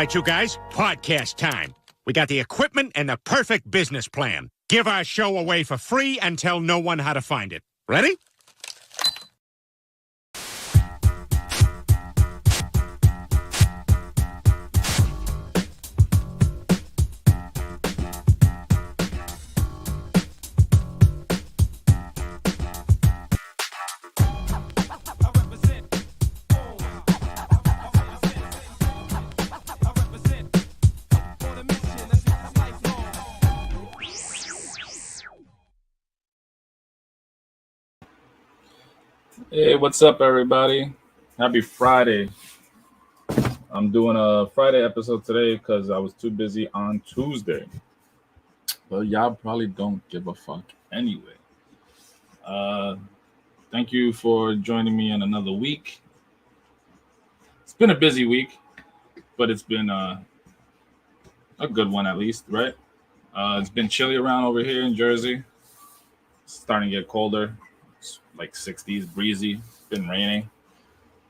right, you guys, podcast time. We got the equipment and the perfect business plan. Give our show away for free and tell no one how to find it. Ready? Hey, what's up, everybody? Happy Friday. I'm doing a Friday episode today because I was too busy on Tuesday. But y'all probably don't give a fuck anyway. Thank you for joining me in another week. It's been a busy week, but it's been a good one at least, right? It's been chilly around over here in Jersey. It's starting to get colder. It's like 60s, breezy. It's been raining.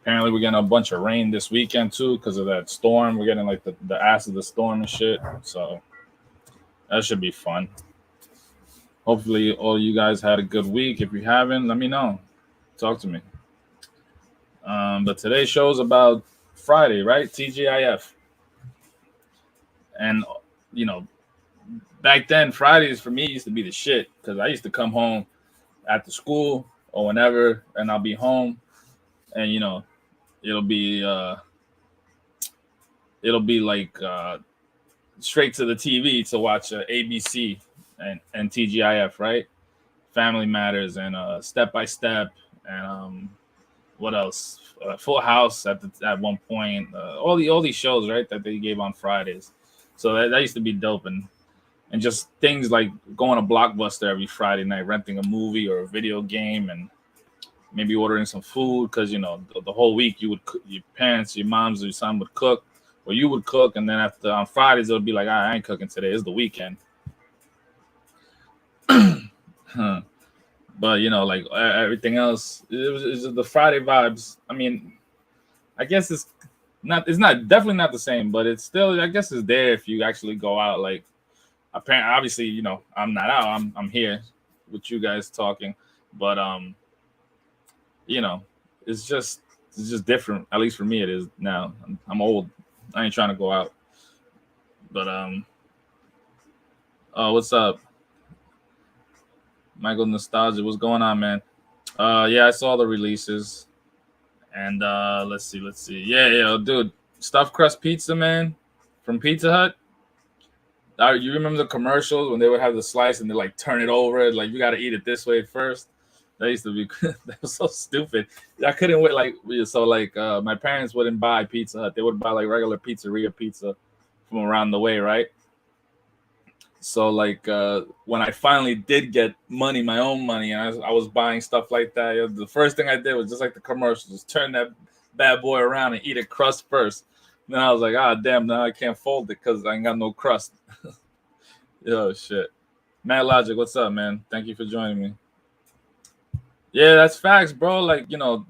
Apparently, we're getting a bunch of rain this weekend too because of that storm. We're getting like the ass of the storm and shit. So that should be fun. Hopefully, all you guys had a good week. If you haven't, let me know. Talk to me. But today's show is about Friday, right? TGIF. And, you know, back then, Fridays for me used to be the shit because I used to come home after school or whenever, and I'll be home, and, you know, it'll be like straight to the TV to watch ABC and TGIF, right? Family Matters and Step by Step and what else? Full House at one point. All these shows, right, that they gave on Fridays. So that used to be dope, and just things like going to Blockbuster every Friday night, renting a movie or a video game, and maybe ordering some food because, you know, the whole week you would your parents, your moms, or your son would cook, or you would cook, and then on Fridays it would be like, I ain't cooking today. It's the weekend. But, you know, like everything else, it was the Friday vibes. I mean, I guess it's definitely not the same, but it's still, I guess it's there if you actually go out. Like, apparently, obviously, you know, I'm not out. I'm here with you guys talking, but you know, it's just different. At least for me, it is now. I'm old. I ain't trying to go out. But what's up, Michael Nostalgia? What's going on, man? Yeah, I saw the releases, and let's see. Yeah, dude, stuffed crust pizza, man, from Pizza Hut. You remember the commercials when they would have the slice and they like turn it over, like you got to eat it this way first? That used to be that was so stupid. I couldn't wait. My parents wouldn't buy Pizza Hut. They would buy like regular pizzeria pizza from around the way, right? So like when I finally did get money, my own money, and I was buying stuff like that, the first thing I did was just like the commercials, just turn that bad boy around and eat a crust first. And then I was like, damn, now I can't fold it because I ain't got no crust. Yo, shit. Matt Logic, what's up, man? Thank you for joining me. Yeah, that's facts, bro. Like, you know,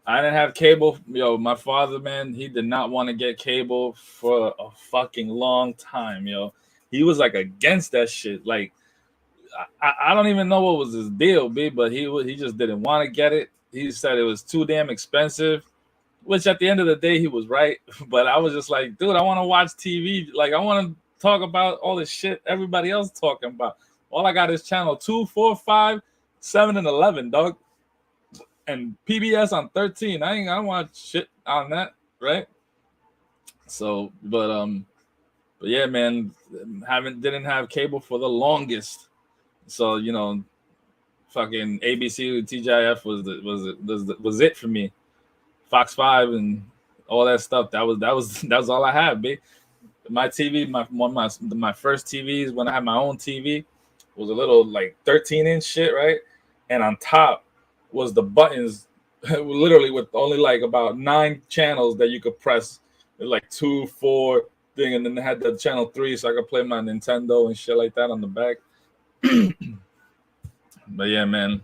I didn't have cable. Yo, my father, man, he did not want to get cable for a fucking long time, yo. He was like against that shit. Like, I don't even know what was his deal, B, but he just didn't want to get it. He said it was too damn expensive, which at the end of the day, he was right. But I was just like, dude, I want to watch TV. Like, I want to talk about all this shit everybody else talking about. All I got is channel 2, 4, 5, 7, and 11, dog. And PBS on 13. I don't want shit on that, right? So, but yeah, man, didn't have cable for the longest. So, you know, fucking ABC TGIF was it for me. Fox 5 and all that stuff. That was all I had, babe. My TV, my first TVs when I had my own TV was a little like 13-inch shit, right? And on top was the buttons, literally with only like about 9 channels that you could press, like 2, 4 thing, and then they had the channel 3, so I could play my Nintendo and shit like that on the back. But yeah, man,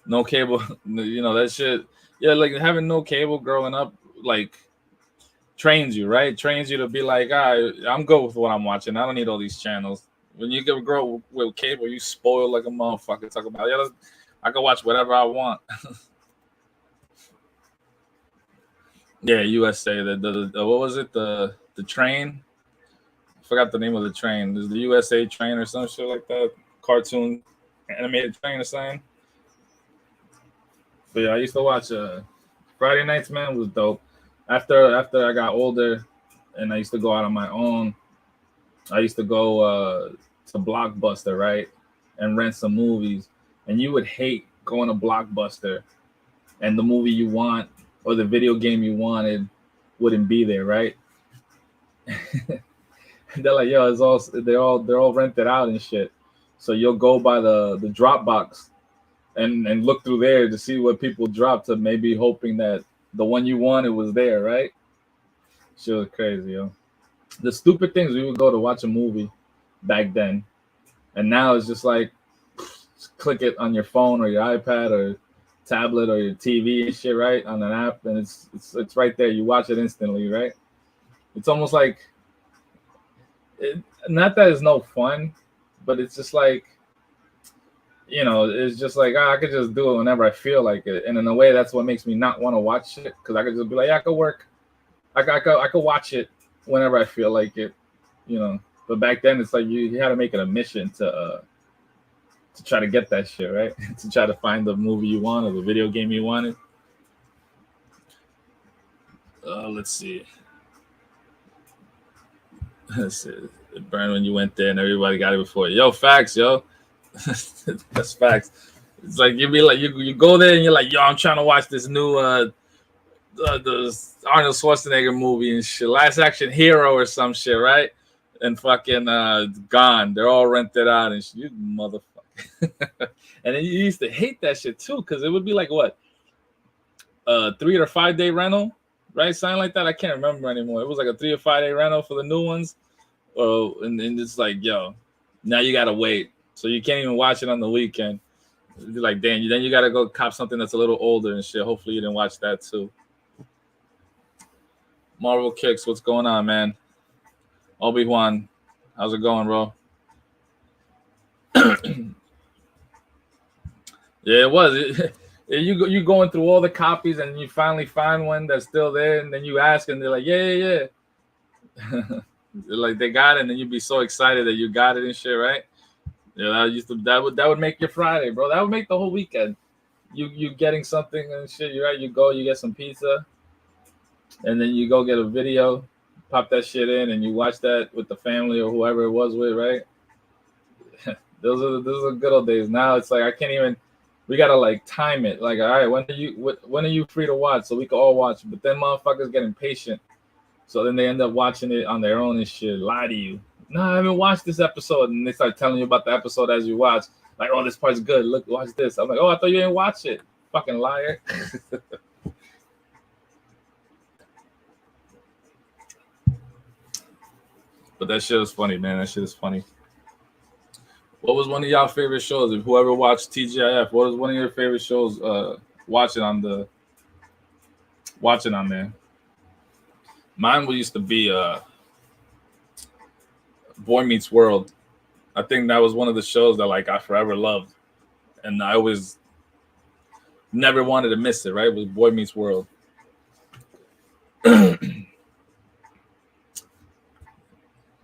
no cable, you know that shit. Yeah, like having no cable growing up, like trains you, right? Trains you to be like, I'm good with what I'm watching. I don't need all these channels. When you get grow with cable, you spoil like a motherfucker. Talk about, yeah, I can watch whatever I want. Yeah, USA. The what was it? The train. I forgot the name of the train. There's the USA train or some shit like that. Cartoon animated train or something. But yeah, I used to watch Friday nights, man, was dope. After I got older and I used to go out on my own, I used to go to Blockbuster, right? And rent some movies. And you would hate going to Blockbuster and the movie you want or the video game you wanted wouldn't be there, right? They're like, yo, they're all rented out and shit. So you'll go by the Dropbox and look through there to see what people dropped, to maybe hoping that the one you wanted was there, right? Shit was crazy, yo. The stupid things we would go to watch a movie back then, and now it's just like just click it on your phone or your iPad or tablet or your TV and shit, right? On an app, and it's right there. You watch it instantly, right? It's almost like not that it's no fun, but it's just like, you know, it's just like, I could just do it whenever I feel like it. And in a way, that's what makes me not want to watch it, because I could just be like, yeah, I could work. I could watch it whenever I feel like it, you know. But back then, it's like you had to make it a mission to try to get that shit, right? To try to find the movie you wanted, the video game you wanted. Let's see. It burned when you went there and everybody got it before. Yo, facts, yo. That's facts. It's like you be like you go there and you're like, yo, I'm trying to watch this new the Arnold Schwarzenegger movie and shit, Last Action Hero or some shit, right? And fucking gone. They're all rented out and shit. You motherfucker. And then you used to hate that shit too, because it would be like what, 3 or 5 day rental, right? Something like that. I can't remember anymore. It was like a 3 or 5 day rental for the new ones. And it's like, yo, now you gotta wait, so you can't even watch it on the weekend. It'd be like, damn, then you gotta go cop something that's a little older and shit. Hopefully you didn't watch that too. Marvel Kicks, what's going on, man? Obi-Wan, how's it going, bro? Yeah, it was. You going through all the copies and you finally find one that's still there, and then you ask and they're like, yeah. Like they got it, and then you'd be so excited that you got it and shit, right? Yeah, that would make your Friday, bro. That would make the whole weekend. You getting something and shit. You're right. You go, you get some pizza, and then you go get a video, pop that shit in, and you watch that with the family or whoever it was with, right? those are good old days. Now it's like I can't even. We gotta like time it. Like, all right, when are you free to watch so we can all watch? But then motherfuckers get impatient. So then they end up watching it on their own and shit. Lie to you. No, I haven't watched this episode. And they start telling you about the episode as you watch. Like, oh, this part's good. Look, watch this. I'm like, oh, I thought you didn't watch it. Fucking liar. But that shit was funny, man. That shit is funny. What was one of y'all favorite shows? If whoever watched TGIF, what was one of your favorite shows watching on there? Mine used to be Boy Meets World. I think that was one of the shows that like I forever loved, and I always never wanted to miss it. Right, it was Boy Meets World.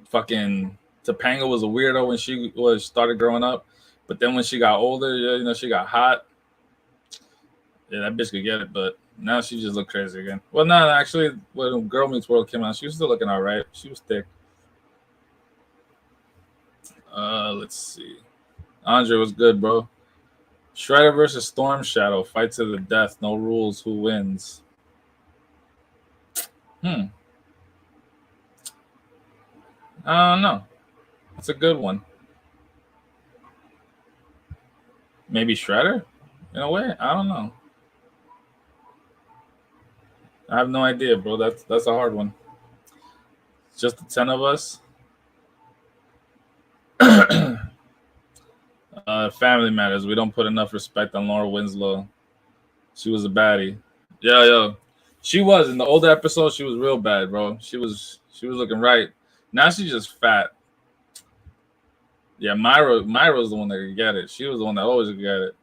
Fucking Topanga was a weirdo when she started growing up, but then when she got older, you know, she got hot. Yeah, that bitch could get it, but now she just look crazy again. Well, no, actually, when Girl Meets World came out, she was still looking all right. She was thick. Let's see. Andre was good, bro. Shredder versus Storm Shadow. Fight to the death. No rules. Who wins? I don't know. It's a good one. Maybe Shredder? In a way? I don't know. I have no idea, bro. That's a hard one. It's just the 10 of us. Family Matters. We don't put enough respect on Laura Winslow. She was a baddie. Yo. She was in the older episode. She was real bad, bro. She was looking right. Now she's just fat. Yeah, Myra was the one that could get it. She was the one that always could get it.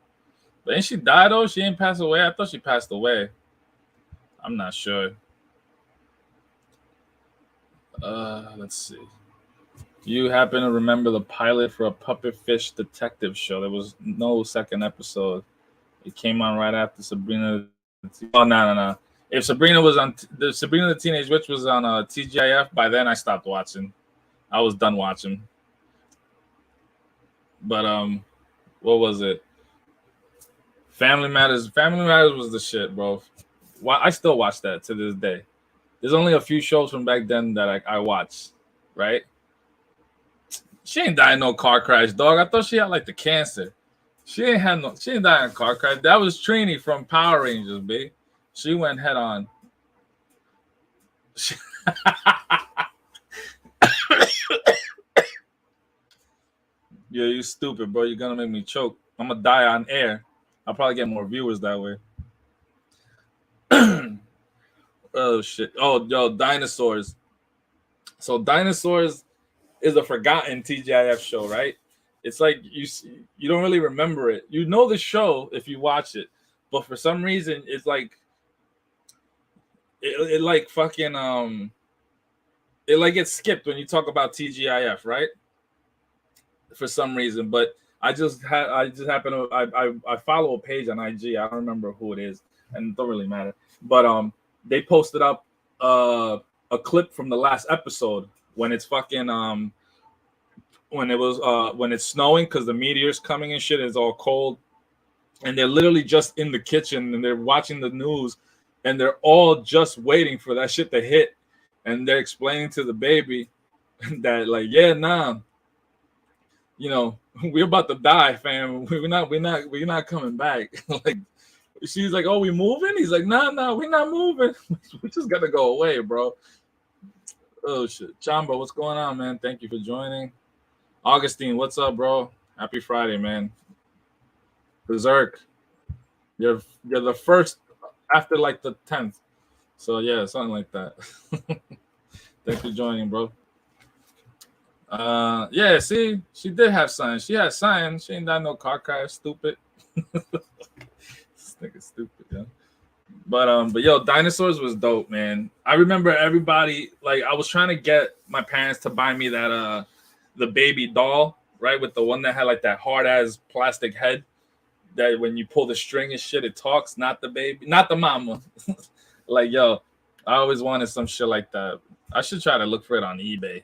But ain't she died though? She ain't passed away. I thought she passed away. I'm not sure. Let's see. You happen to remember the pilot for a puppet fish detective show? There was no second episode. It came on right after Sabrina. Oh no. If Sabrina was on the Sabrina the Teenage Witch was on TGIF, by then I stopped watching. I was done watching. But what was it? Family Matters. Family Matters was the shit, bro. I still watch that to this day. There's only a few shows from back then that I watch, right? She ain't died in no car crash, dog. I thought she had like the cancer. She ain't died in a car crash. That was Trini from Power Rangers, B. She went head on. Yeah, you stupid, bro. You're gonna make me choke. I'm gonna die on air. I'll probably get more viewers that way. Oh shit. Oh, yo, Dinosaurs. So Dinosaurs is a forgotten TGIF show, right? It's like you don't really remember it. You know the show if you watch it, but for some reason it's like it like fucking it like gets skipped when you talk about TGIF, right? For some reason, but I just happen to I follow a page on IG. I don't remember who it is, and it don't really matter. But they posted up a clip from the last episode when it's fucking when it's snowing because the meteor's coming and shit. It's all cold, and they're literally just in the kitchen and they're watching the news, and they're all just waiting for that shit to hit, and they're explaining to the baby that like, yeah, nah, you know, we're about to die, fam. We're not coming back. Like, she's like, oh, we moving? He's like, no, we're not moving. We just gotta go away, bro. Oh shit. Chamba, what's going on, man? Thank you for joining. Augustine, what's up, bro? Happy Friday, man. Berserk. You're the first after like the 10th. So yeah, something like that. Thanks for joining, bro. Yeah, see, she did have signs. She had signs. She ain't got no car crash, stupid. This nigga's stupid, yeah. But yo, Dinosaurs was dope, man. I remember everybody, like, I was trying to get my parents to buy me that the baby doll, right? With the one that had like that hard ass plastic head that when you pull the string and shit, it talks, not the baby, not the mama. Like, yo, I always wanted some shit like that. I should try to look for it on eBay.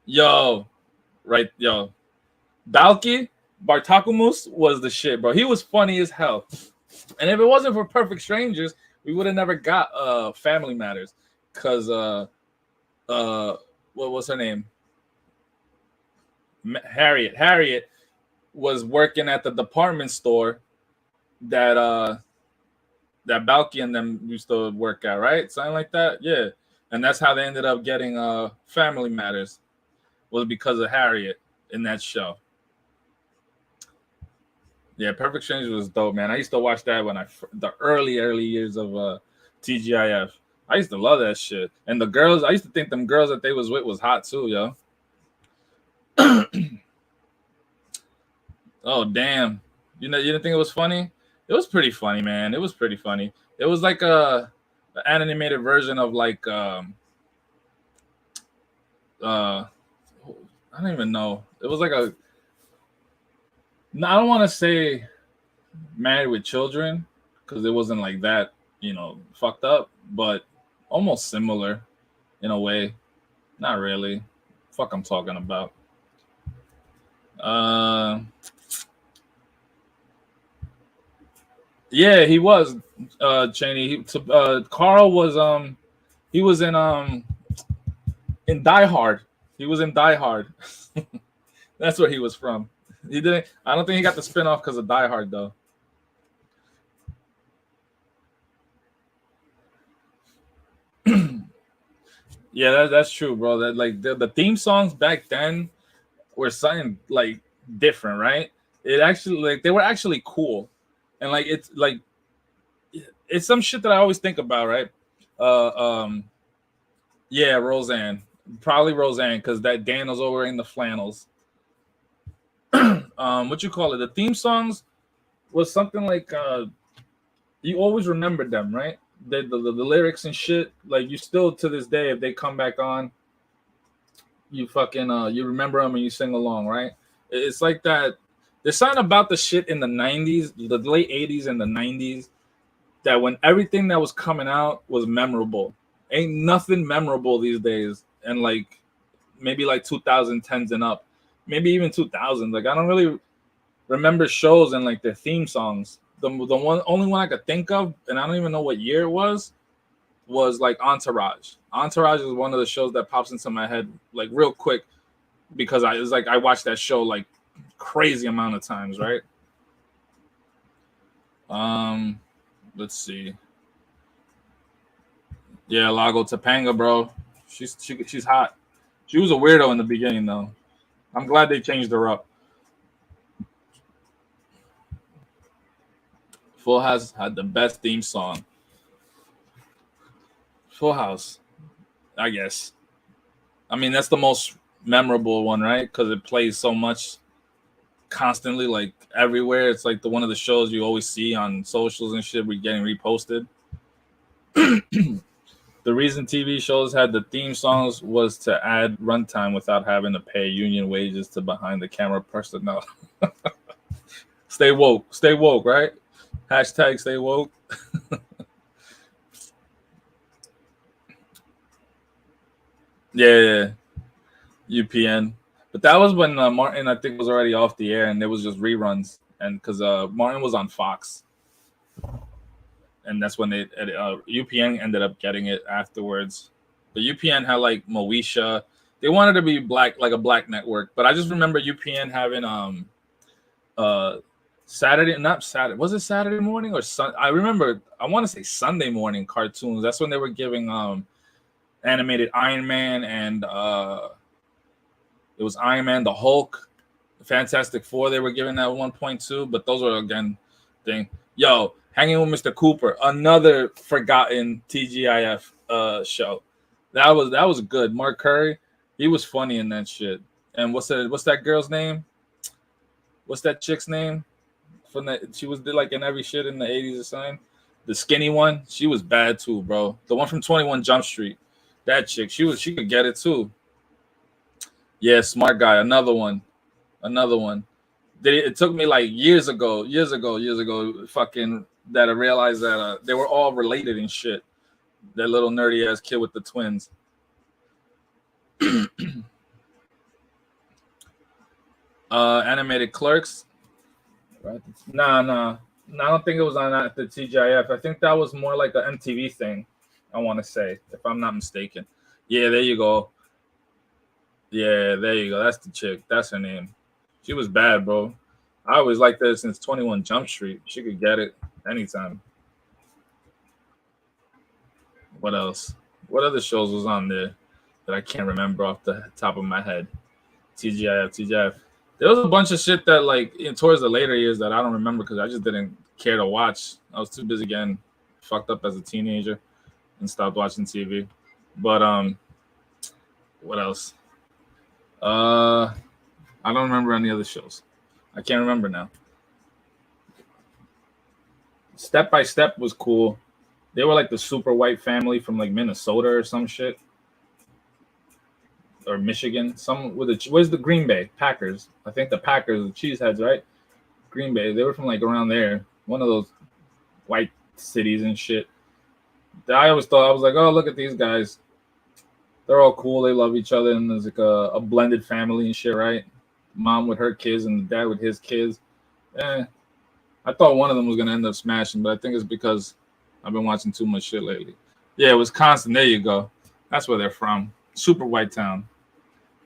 Yo, right, yo. Balky Bartakumus was the shit, bro. He was funny as hell. And if it wasn't for Perfect Strangers, we would have never got Family Matters. Cause what was her name? Harriet was working at the department store that Balky and them used to work at, right? Something like that. Yeah. And that's how they ended up getting Family Matters, was because of Harriet in that show. Yeah, Perfect Strangers was dope, man. I used to watch that when the early years of TGIF. I used to love that shit. And the girls, I used to think them girls that they was with was hot too, yo. Oh damn. You didn't think it was funny? It was pretty funny, man. It was pretty funny. It was like an animated version of like I don't even know. It was like I don't want to say Married with Children because it wasn't like that, fucked up, but almost similar in a way. Not really. Fuck, I'm talking about. Yeah, he was Cheney. Carl was he was in Die Hard. He was in Die Hard. That's where he was from. He didn't. I don't think he got the spinoff because of Die Hard though. Yeah, that's true, bro. That like the theme songs back then were something like different, right? It actually like they were actually cool, and like it's some shit that I always think about, right? Uh, yeah, Roseanne, probably Roseanne, because that Dan was over in the flannels. What you call it? The theme songs was something like you always remembered them, right? The lyrics and shit. Like you still to this day, if they come back on, you fucking you remember them and you sing along, right? It's like that. There's something about the shit in the '90s, the late '80s and the '90s, that when everything that was coming out was memorable. Ain't nothing memorable these days, and like maybe like 2010s and up, maybe even 2000s. Like I don't really remember shows and like their theme songs. The one only one I could think of, and I don't even know what year it was like Entourage. Entourage is one of the shows that pops into my head like real quick because I watched that show like crazy amount of times, right? Let's see. Yeah, Lago Topanga, bro. She's hot. She was a weirdo in the beginning though. I'm glad they changed her up. Full House had the best theme song. Full House, I guess. I mean, that's the most memorable one, right? Because it plays so much constantly, like everywhere. It's like one of the shows you always see on socials and shit. We're getting reposted. The reason TV shows had the theme songs was to add runtime without having to pay union wages to behind the camera personnel. Stay woke, right? Hashtag stay woke. Yeah, UPN. But that was when Martin, I think, was already off the air, and it was just reruns. And because Martin was on Fox, and that's when UPN ended up getting it afterwards. But UPN had like Moesha. They wanted to be black, like a black network. But I just remember UPN having Saturday, not Saturday. Was it Saturday morning or Sun? I remember. I want to say Sunday morning cartoons. That's when they were giving animated Iron Man and it was Iron Man, the Hulk, the Fantastic Four. They were giving that 1.2, but those were again thing. Yo, Hanging with Mr. Cooper, another forgotten TGIF show. That was good. Mark Curry, he was funny in that shit. And what's that girl's name? What's that chick's name? She was like in every shit in the 80s or something. The skinny one, she was bad too, bro. The one from 21 Jump Street. That chick, she could get it too. Yeah, Smart Guy, another one. It took me like years ago, fucking that I realized that they were all related and shit. That little nerdy ass kid with the twins. Animated Clerks. Right? Nah. I don't think it was on the TGIF. I think that was more like an MTV thing. I want to say, if I'm not mistaken. Yeah, there you go. Yeah, there you go. That's the chick. That's her name. She was bad, bro. I always liked her since 21 Jump Street. She could get it anytime. What else? What other shows was on there that I can't remember off the top of my head? TGIF. There was a bunch of shit that towards the later years that I don't remember because I just didn't care to watch. I was too busy getting fucked up as a teenager and stopped watching TV. But what else? I don't remember any other shows. I can't remember now. Step by Step was cool. They were like the super white family from like Minnesota or some shit. Or Michigan. Where's the Green Bay? Packers. I think the Packers, the Cheeseheads, right? Green Bay. They were from like around there. One of those white cities and shit. I always thought, I was like, oh, look at these guys. They're all cool. They love each other. And there's like a blended family and shit, right? Mom with her kids and the dad with his kids. I thought one of them was going to end up smashing, but I think it's because I've been watching too much shit lately. Yeah, Wisconsin. There you go. That's where they're from. Super white town.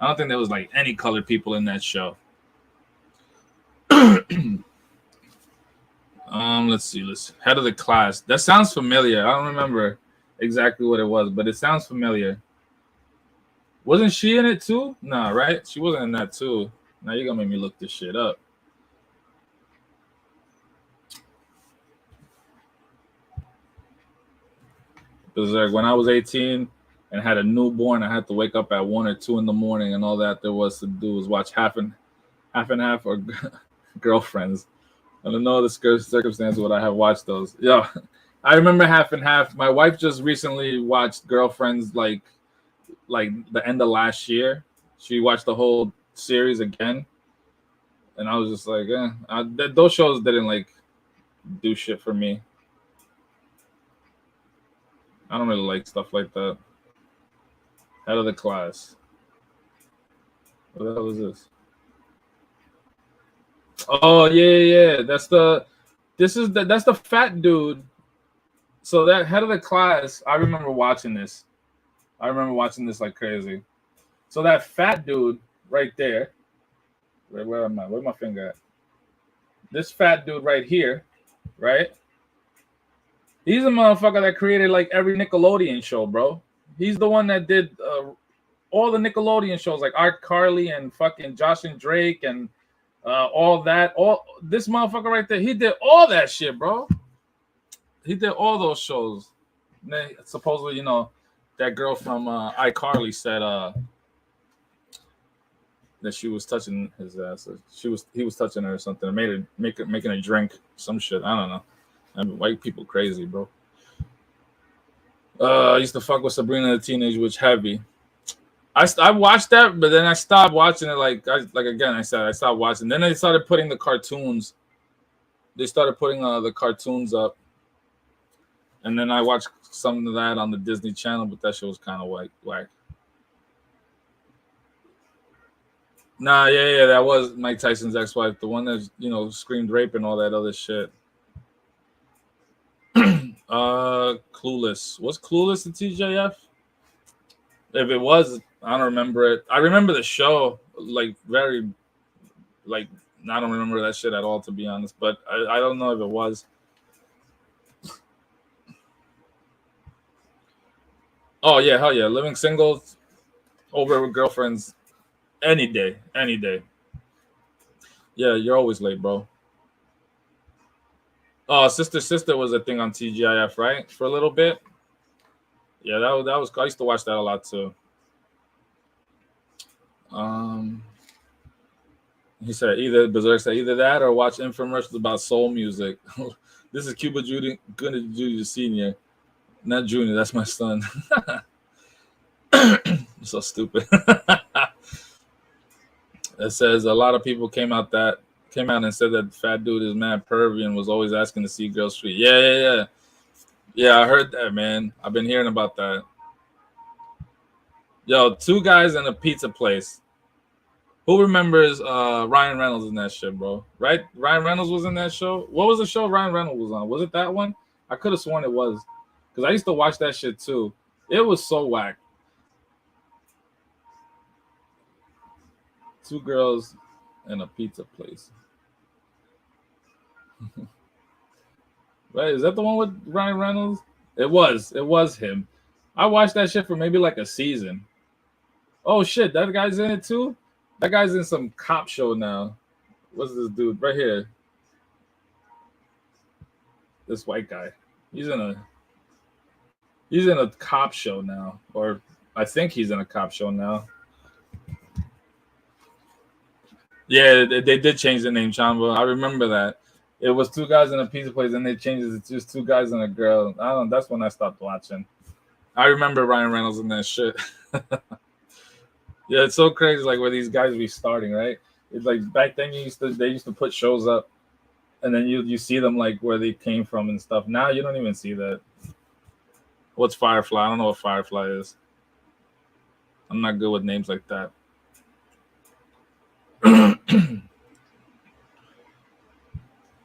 I don't think there was like any colored people in that show. Let's see. Head of the Class. That sounds familiar. I don't remember exactly what it was, but it sounds familiar. Wasn't she in it too? Nah, right? She wasn't in that too. Now you're gonna make me look this shit up. Berserk. When I was 18 and had a newborn, I had to wake up at 1 or 2 in the morning, and all that there was to do was watch half and half or Girlfriends. Under no other circumstance would I have watched those. Yeah, I remember half and half. My wife just recently watched Girlfriends like the end of last year. She watched the whole series again, and I was just like, those shows didn't like do shit for me. I don't really like stuff like that. Head of the Class. What the hell is this? Oh yeah. That's the fat dude. So that Head of the Class, I remember watching this. Like crazy. So that fat dude right there. Where am I? Where's my finger at? This fat dude right here, right? He's a motherfucker that created like every Nickelodeon show, bro. He's the one that did all the Nickelodeon shows, like Art Carly and fucking Josh and Drake and all that. All this motherfucker right there, he did all that shit, bro. He did all those shows. And then, supposedly, you know, that girl from iCarly said that she was touching his ass. He was touching her or something. Making her drink some shit. I don't know. I mean, white people crazy, bro. I used to fuck with Sabrina the Teenage Witch heavy. I watched that, but then I stopped watching it. I stopped watching. Then they started putting the cartoons. They started putting the cartoons up, and then I watched some of that on the Disney Channel, but that shit was kind of whack. Nah, yeah, that was Mike Tyson's ex-wife, the one that, you know, screamed rape and all that other shit. Clueless. Was Clueless the TJF? If it was, I don't remember it. I remember the show, I don't remember that shit at all, to be honest. But I don't know if it was. Oh yeah, hell yeah, living single over with girlfriends, any day. Yeah, you're always late, bro. Oh, Sister was a thing on TGIF, right? For a little bit. Yeah, that was. I used to watch that a lot too. He said Berserk said either that or watch infomercials about soul music. This is Cuba Gooding Jr. Senior, not Junior. That's my son. So stupid. It says a lot of people came out and said that fat dude is mad pervy and was always asking to see girls street. Yeah, I heard that, man. I've been hearing about that. Yo, 2 guys in a pizza place. Who remembers Ryan Reynolds in that shit, bro? Right? Ryan Reynolds was in that show. What was the show Ryan Reynolds was on? Was it that one? I could have sworn it was, because I used to watch that shit too. It was so whack. 2 girls in a pizza place. Right? Is that the one with Ryan Reynolds? It was him. I watched that shit for maybe like a season. Oh shit, that guy's in it too? That guy's in some cop show now. What's this dude right here? This white guy. He's in a cop show now, or I think he's in a cop show now. Yeah, they did change the name, Chamba. I remember that. It was 2 guys in a pizza place, and they changed it to just 2 guys and a girl. I don't know. That's when I stopped watching. I remember Ryan Reynolds in that shit. Yeah, it's so crazy, like where these guys be starting, right? It's like back then they used to put shows up, and then you see them like where they came from and stuff. Now you don't even see that. What's Firefly? I don't know what Firefly is. I'm not good with names like that.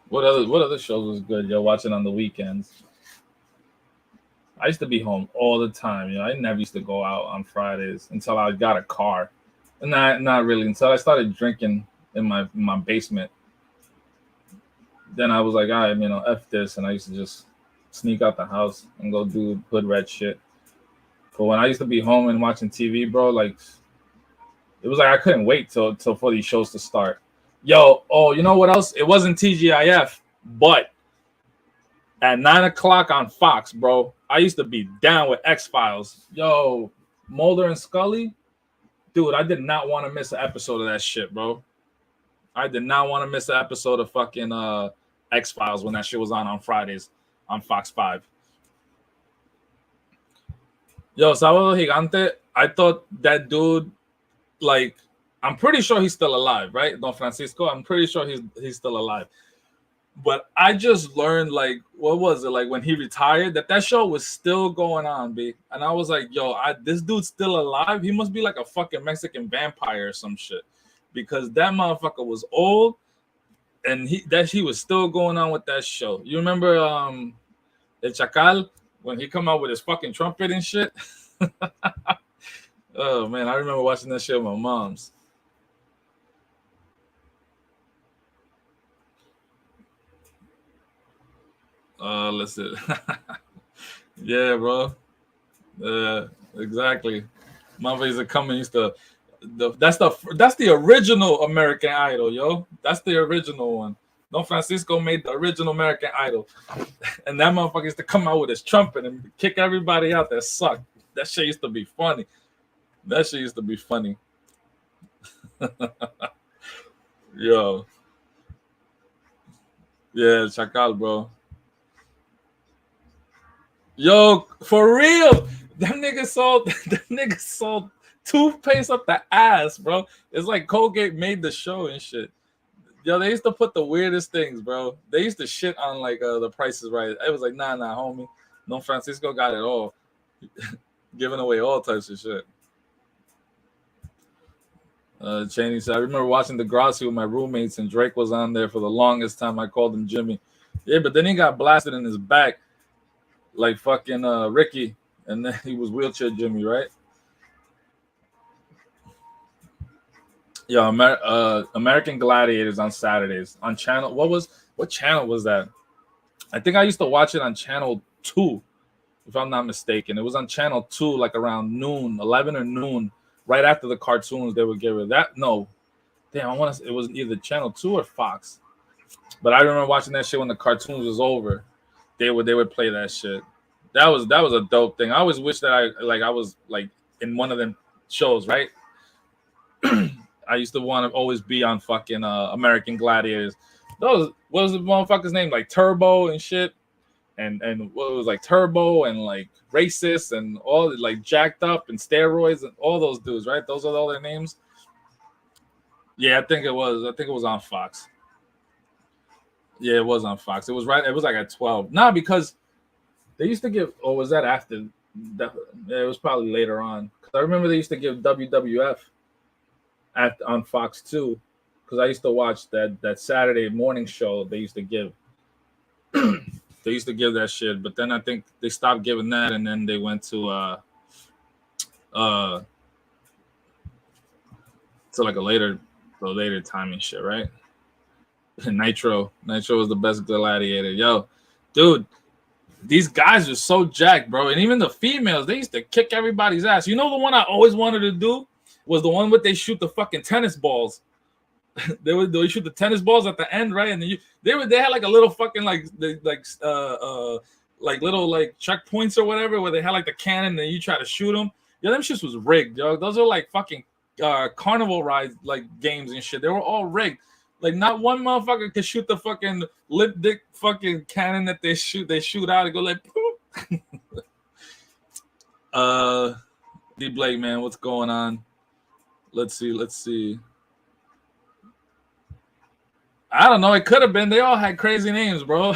What other shows was good? You're watching on the weekends. I used to be home all the time. You know, I never used to go out on Fridays until I got a car. Not really until I started drinking in my basement. Then I was like, all right, you know, F this, and I used to just sneak out the house and go do hood rat shit. But when I used to be home and watching TV, bro, like it was like I couldn't wait till for these shows to start. Yo, oh, you know what else? It wasn't TGIF, but at 9 o'clock on Fox, bro. I used to be down with X-Files. Yo, Mulder and Scully. Dude, I did not want to miss an episode of that shit, bro. I did not want to miss an episode of fucking X-Files when that shit was on Fridays on Fox 5. Yo, Sábado Gigante, I thought that dude, like, I'm pretty sure he's still alive, right? Don Francisco, I'm pretty sure he's still alive. But I just learned, like, what was it? Like, when he retired, that show was still going on, B. And I was like, yo, this dude's still alive? He must be like a fucking Mexican vampire or some shit. Because that motherfucker was old, and he was still going on with that show. You remember El Chacal, when he come out with his fucking trumpet and shit? Oh, man, I remember watching that shit with my mom's. Let's see. Yeah, bro. Exactly. Motherfuckers are coming. That's the original American Idol, yo. That's the original one. Don Francisco made the original American Idol, and that motherfucker used to come out with his trumpet and kick everybody out that sucked. That shit used to be funny. Yo. Yeah, Chacal, bro. Yo, for real, them niggas sold toothpaste up the ass, bro. It's like Colgate made the show and shit. Yo, they used to put the weirdest things, bro. They used to shit on like the prices right. It was like, nah, homie. Don Francisco got it all. Giving away all types of shit. Cheney said, I remember watching Degrassi with my roommates, and Drake was on there for the longest time. I called him Jimmy. Yeah, but then he got blasted in his back like fucking Ricky, and then he was wheelchair Jimmy, right? Yeah, American Gladiators on Saturdays on channel. What channel was that? I think I used to watch it on channel 2, if I'm not mistaken. It was on channel 2, like around noon, 11 or noon, right after the cartoons. They would give it that. No, damn, it was either channel 2 or Fox. But I remember watching that shit when the cartoons was over. They would play that shit. That was a dope thing. I always wish that I was like in one of them shows, right? I used to want to always be on fucking American Gladiators. What was the motherfucker's name? Like Turbo and shit. And what was like Turbo and like Racist and all like Jacked Up and Steroids and all those dudes, right? Those are all their names. Yeah, I think it was on Fox. Yeah, it was on Fox. It was right. It was like at 12. Nah, because they used to give. Or was that after? Yeah, it was probably later on. Because I remember they used to give WWF on Fox too. Because I used to watch that Saturday morning show. They used to give. They used to give that shit, but then I think they stopped giving that, and then they went to like a later time and shit, right? Nitro was the best gladiator. Yo, dude, these guys are so jacked, bro. And even the females, they used to kick everybody's ass. You know, the one I always wanted to do was the one where they shoot the fucking tennis balls. they shoot the tennis balls at the end, right? And then they had like a little fucking like little like checkpoints or whatever where they had like the cannon and you try to shoot them. Yeah, them shits was rigged, yo. Those are like fucking carnival ride like games and shit. They were all rigged. Like not one motherfucker could shoot the fucking lip dick fucking cannon that they shoot out and go like poop. D Blake, man, what's going on? Let's see. I don't know. It could have been. They all had crazy names, bro.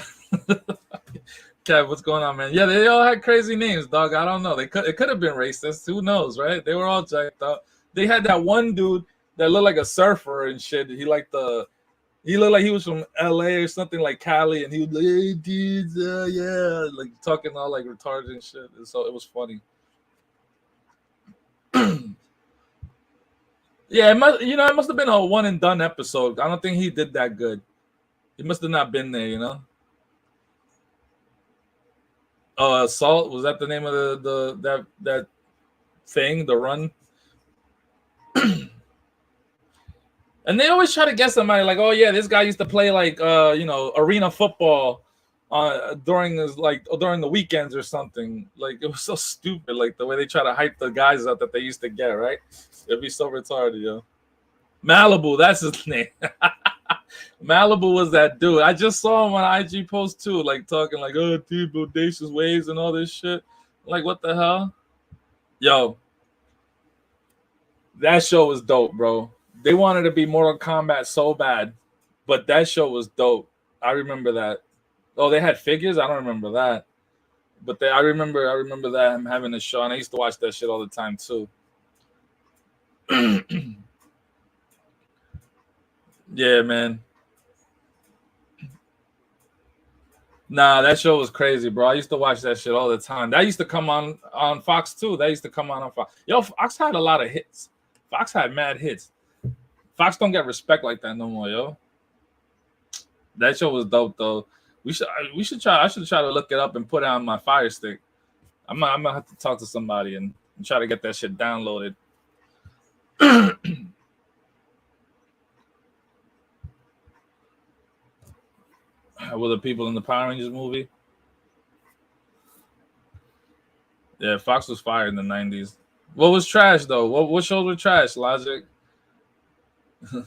Kev, what's going on, man? Yeah, they all had crazy names, dog. I don't know. It could have been racist. Who knows, right? They were all jacked up. They had that one dude that looked like a surfer and shit. He looked like he was from LA or something like Cali, and he was like, "Hey, dudes, yeah," like talking all like retarded and shit. So it was funny. Yeah, it must have been a one and done episode. I don't think he did that good. He must have not been there, you know. Assault, was that the name of that thing, the run? And they always try to get somebody like, oh yeah, this guy used to play like arena football during during the weekends or something. Like, it was so stupid. Like the way they try to hype the guys up that they used to get, right? It'd be so retarded, yo. Malibu, that's his name. Malibu was that dude. I just saw him on IG post too, like talking like, oh, dude, bodacious waves and all this shit. Like, what the hell? Yo, that show was dope, bro. They wanted to be Mortal Kombat so bad, but that show was dope. I remember that. Oh, they had figures? I don't remember that. But I remember that him having a show, and I used to watch that shit all the time too. Yeah, man. Nah, that show was crazy, bro. I used to watch that shit all the time. That used to come on Fox too. That used to come on Fox. Yo, Fox had a lot of hits. Fox had mad hits. Fox don't get respect like that no more, yo. That show was dope though. We should try. I should try to look it up and put it on my Fire Stick. I'm gonna have to talk to somebody and try to get that shit downloaded. Were the people in the Power Rangers movie? Yeah, Fox was fire in the 90s. What was trash though? What shows were trash? Logic. I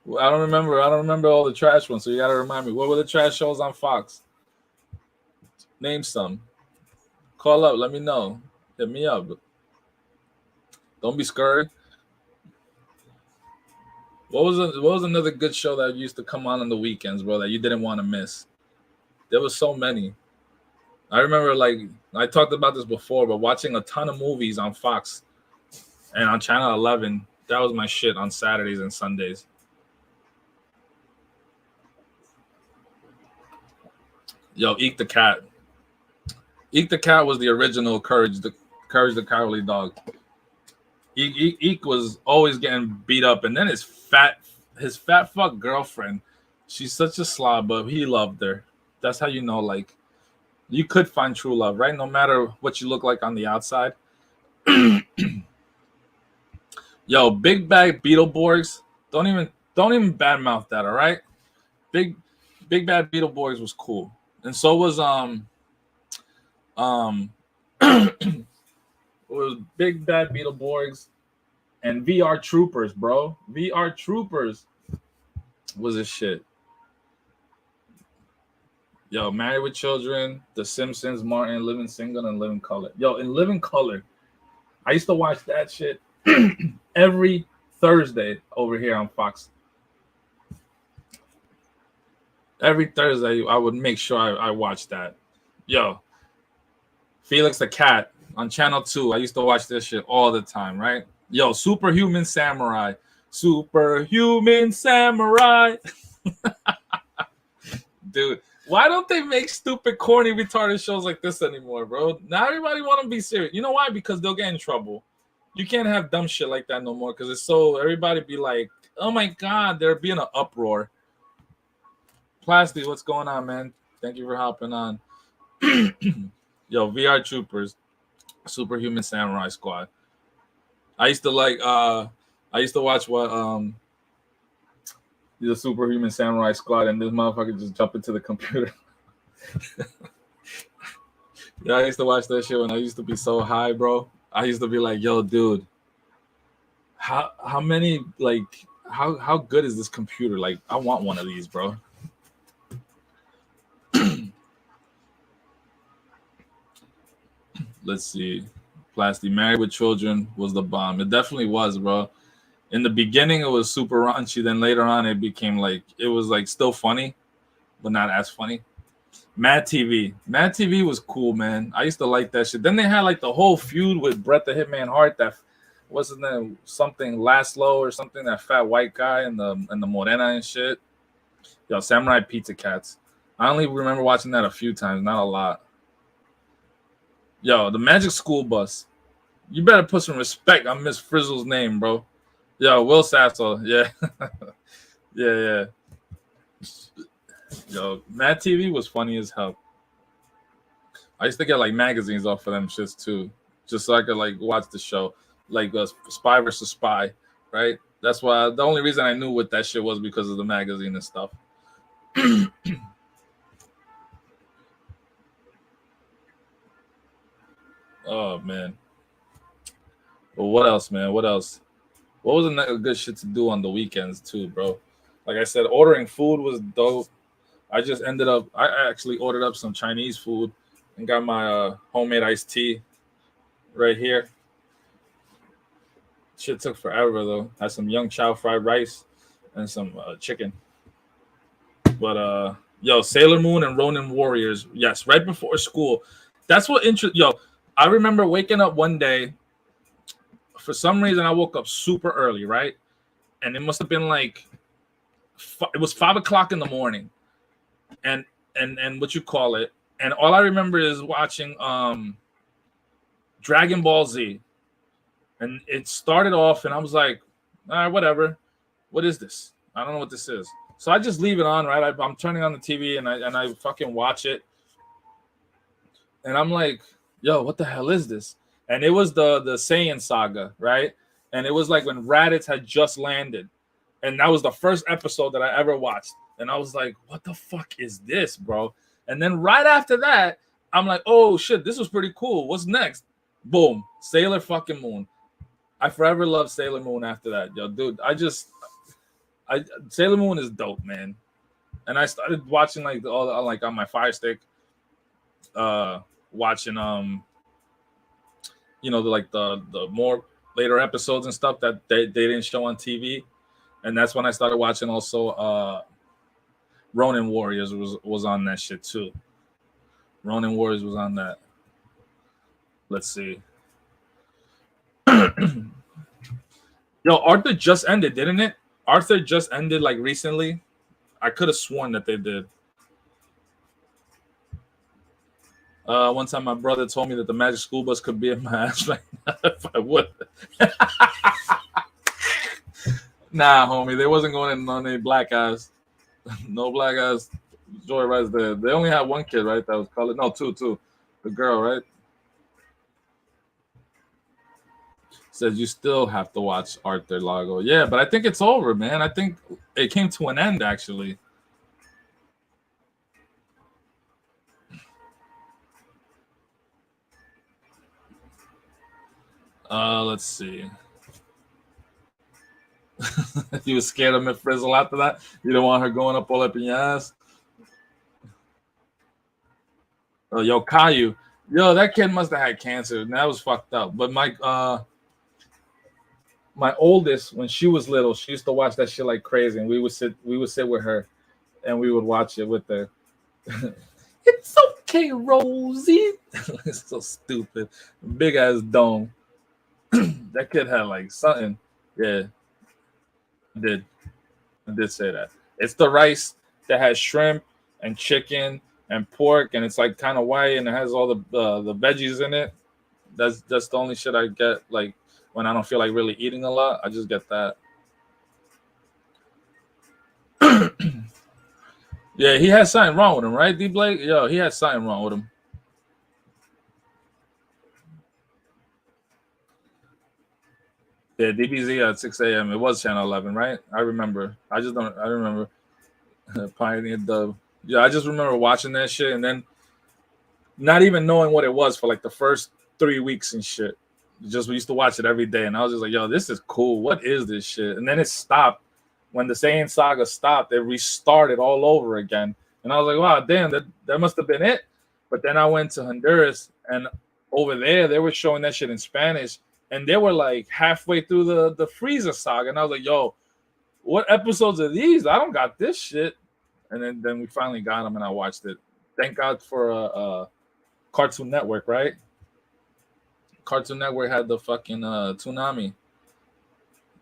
don't remember. I don't remember all the trash ones. So you gotta remind me. What were the trash shows on Fox? Name some. Call up. Let me know. Hit me up. Don't be scared. What was another good show that used to come on the weekends, bro, that you didn't want to miss? There was so many. I remember, like, I talked about this before, but watching a ton of movies on Fox and on Channel 11, that was my shit on Saturdays and Sundays. Yo, Eek the Cat. Eek the Cat was the original Courage the Cowardly Dog. Eek was always getting beat up, and then his fat fuck girlfriend, she's such a slob, but he loved her. That's how you know, like, you could find true love, right? No matter what you look like on the outside. Yo, Big Bad Beetleborgs, don't even badmouth that, all right? Big Bad Beetleborgs was cool, and so was it was Big Bad Beetleborgs and VR Troopers, bro. VR Troopers was a shit. Yo, Married with Children, The Simpsons, Martin, Living Single, and Living Color. Yo, in Living Color, I used to watch that shit every Thursday over here on Fox. Every Thursday, I would make sure I watched that. Yo, Felix the Cat on Channel 2. I used to watch this shit all the time, right? Yo, Superhuman Samurai. Superhuman Samurai. Dude, why don't they make stupid, corny, retarded shows like this anymore, bro? Now everybody want to be serious. You know why? Because they'll get in trouble. You can't have dumb shit like that no more because it's so, everybody be like, oh my God, there be in an uproar. Plasty, what's going on, man? Thank you for hopping on. Yo, VR Troopers, Superhuman Samurai Squad. I used to watch the Superhuman Samurai Squad, and this motherfucker just jump into the computer. Yeah, I used to watch that shit when I used to be so high, bro. I used to be like, yo, dude, how many, like, how good is this computer? Like, I want one of these, bro. Let's see. Plasty, Married with Children was the bomb. It definitely was, bro. In the beginning, it was super raunchy. Then later on, it became like, it was like still funny, but not as funny. Mad TV. Mad TV was cool, man. I used to like that shit. Then they had like the whole feud with Bret the Hitman Hart. That wasn't there something Laszlo or something, that fat white guy and the Morena and shit. Yo, Samurai Pizza Cats. I only remember watching that a few times, not a lot. Yo, the Magic School Bus. You better put some respect on Miss Frizzle's name, bro. Yo, Will Sasso. Yeah. yeah. Yo, Mad TV was funny as hell. I used to get like magazines off of them shits too, just so I could like watch the show, like Spy versus Spy, right? That's why the only reason I knew what that shit was because of the magazine and stuff. Oh man. Well, what else, man? What else? What was a good shit to do on the weekends too, bro? Like I said, ordering food was dope. I actually ordered up some Chinese food and got my homemade iced tea right here. Shit took forever though. Had some young chow fried rice and some chicken. But yo, Sailor Moon and Ronin Warriors. Yes, right before school. That's what yo, I remember waking up one day. For some reason, I woke up super early, right? And it must have been like it was 5 o'clock in the morning, and what you call it? And all I remember is watching Dragon Ball Z, and it started off, and I was like, all right, whatever. What is this? I don't know what this is. So I just leave it on, right? I'm turning on the TV, and I fucking watch it, and I'm like, yo, what the hell is this? And it was the Saiyan saga, right? And it was like when Raditz had just landed, and that was the first episode that I ever watched. And I was like, what the fuck is this, bro? And then right after that, I'm like, oh shit, this was pretty cool. What's next? Boom, Sailor fucking Moon. I forever loved Sailor Moon after that, yo, dude. Sailor Moon is dope, man. And I started watching like all like on my Fire Stick, watching like the more later episodes and stuff that they didn't show on TV, and that's when I started watching also Ronin Warriors was on that shit too. Ronin Warriors was on that. Let's see. Yo, Arthur just ended, didn't it? Arthur just ended like recently. I could have sworn that they did. One time my brother told me that the Magic School Bus could be in my ass right now if I would. Nah, homie, they wasn't going in on any black eyes. No black eyes. Joy Ride's there. They only had one kid, right? That was colored. No, two. The girl, right? Says you still have to watch Arthur Lago. Yeah, but I think it's over, man. I think it came to an end, actually. Let's see. You was scared of Miss Frizzle after that? You don't want her going up all up in your ass? Yo, Caillou. Yo, that kid must have had cancer. That was fucked up. But my oldest, when she was little, she used to watch that shit like crazy, and we would sit with her, and we would watch it with her. It's okay, Rosie. It's so stupid. Big ass dome. That kid had like something. Yeah, I did say that. It's the rice that has shrimp and chicken and pork, and it's like kind of white, and it has all the veggies in it. That's the only shit I get like when I don't feel like really eating a lot. I just get that. Yeah, he had something wrong with him, right, D Blake? Yo, he had something wrong with him. Yeah, DBZ at 6 a.m. It was channel 11, right? I remember. I remember. Pioneer Dub. Yeah, I just remember watching that shit and then not even knowing what it was for like the first 3 weeks and shit. Just we used to watch it every day, and I was just like, yo, this is cool. What is this shit? And then it stopped. When the Saiyan saga stopped, it restarted all over again. And I was like, wow, damn, that must have been it. But then I went to Honduras, and over there, they were showing that shit in Spanish. And they were like halfway through the Frieza saga. And I was like, yo, what episodes are these? I don't got this shit. And then we finally got them, and I watched it. Thank God for Cartoon Network, right? Cartoon Network had the fucking Toonami.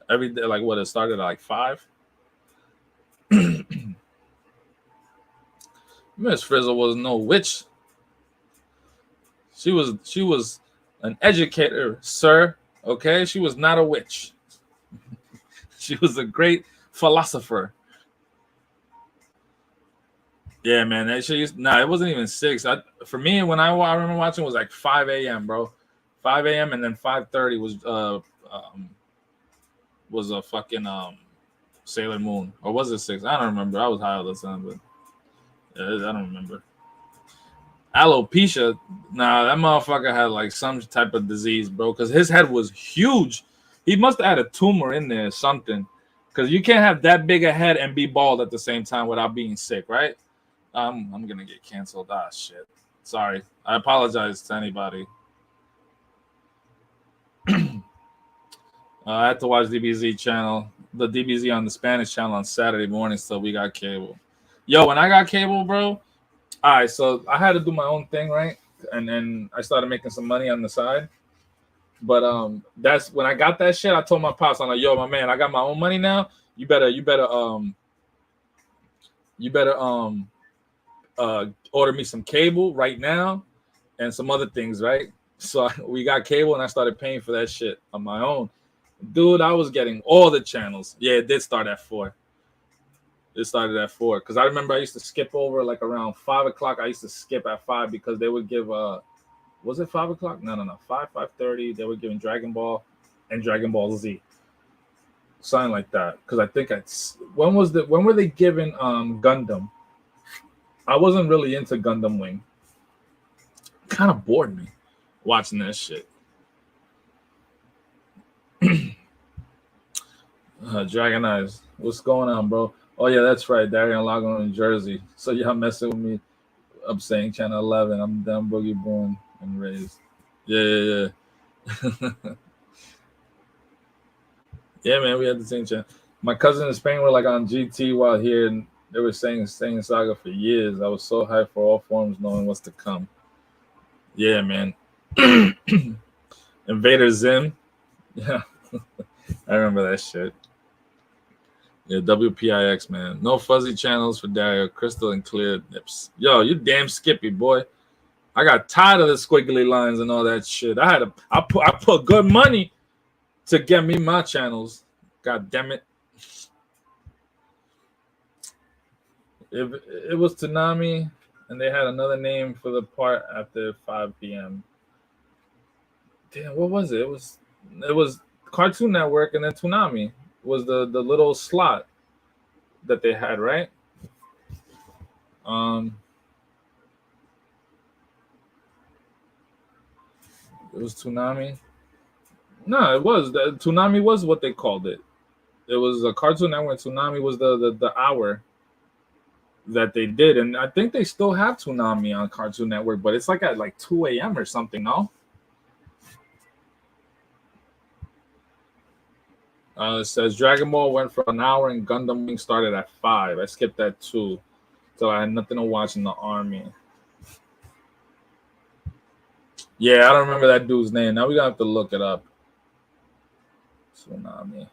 Every day, like what, it started at like 5? Miss Frizzle was no witch. She was an educator, sir. Okay, she was not a witch. She was a great philosopher. Yeah, man. That shit it wasn't even 6. For me, when I remember watching, it was like 5 a.m., bro. 5 a.m. and then 5:30 was a fucking Sailor Moon, or was it 6? I don't remember. I was high all the time, but yeah, I don't remember. Alopecia. Nah, that motherfucker had like some type of disease, bro. Because his head was huge. He must have had a tumor in there or something. Because you can't have that big a head and be bald at the same time without being sick, right? I'm gonna get canceled. Ah, shit. Sorry. I apologize to anybody. I had to watch DBZ channel, the DBZ on the Spanish channel on Saturday morning, so we got cable. Yo, when I got cable, bro, all right, so I had to do my own thing, right? And then I started making some money on the side. But that's when I got that shit. I told my pops, I'm like, yo, my man, I got my own money now. You better order me some cable right now and some other things, right? So we got cable and I started paying for that shit on my own. Dude, I was getting all the channels. Yeah, it did start at 4. It started at 4 because I remember I used to skip over like around 5 o'clock. I used to skip at 5 because they would give was it 5 o'clock? No, 5:30. They were giving Dragon Ball and Dragon Ball Z, something like that. Because I think when were they giving Gundam? I wasn't really into Gundam Wing. Kind of bored me watching that shit. Dragon Eyes, what's going on, bro? Oh yeah, that's right. Darian Lago in Jersey. So y'all messing with me. I'm saying channel 11. I'm dumb boogie born and raised. Yeah. Yeah, man, we had the same channel. My cousin in Spain were like on GT while here, and they were saying Saga for years. I was so hyped for all forms, knowing what's to come. Yeah, man. Invader Zim. Yeah, I remember that shit. Yeah, WPIX, man. No fuzzy channels for Dario, crystal and clear nips. Yo, you damn skippy, boy. I got tired of the squiggly lines and all that shit. I put good money to get me my channels. God damn it. It was Toonami, and they had another name for the part after 5 p.m. Damn, what was it? It was Cartoon Network, and then Toonami was the little slot that they had, right? It was Toonami. No, it was Toonami was what they called it. It was a Cartoon Network. Toonami was the hour that they did, and I think they still have Toonami on Cartoon Network, but it's like at like 2 a.m. or something, no? It says Dragon Ball went for an hour and Gundam Wing started at 5. I skipped that too, so I had nothing to watch in the army. Yeah, I don't remember that dude's name. Now we're gonna have to look it up. Toonami.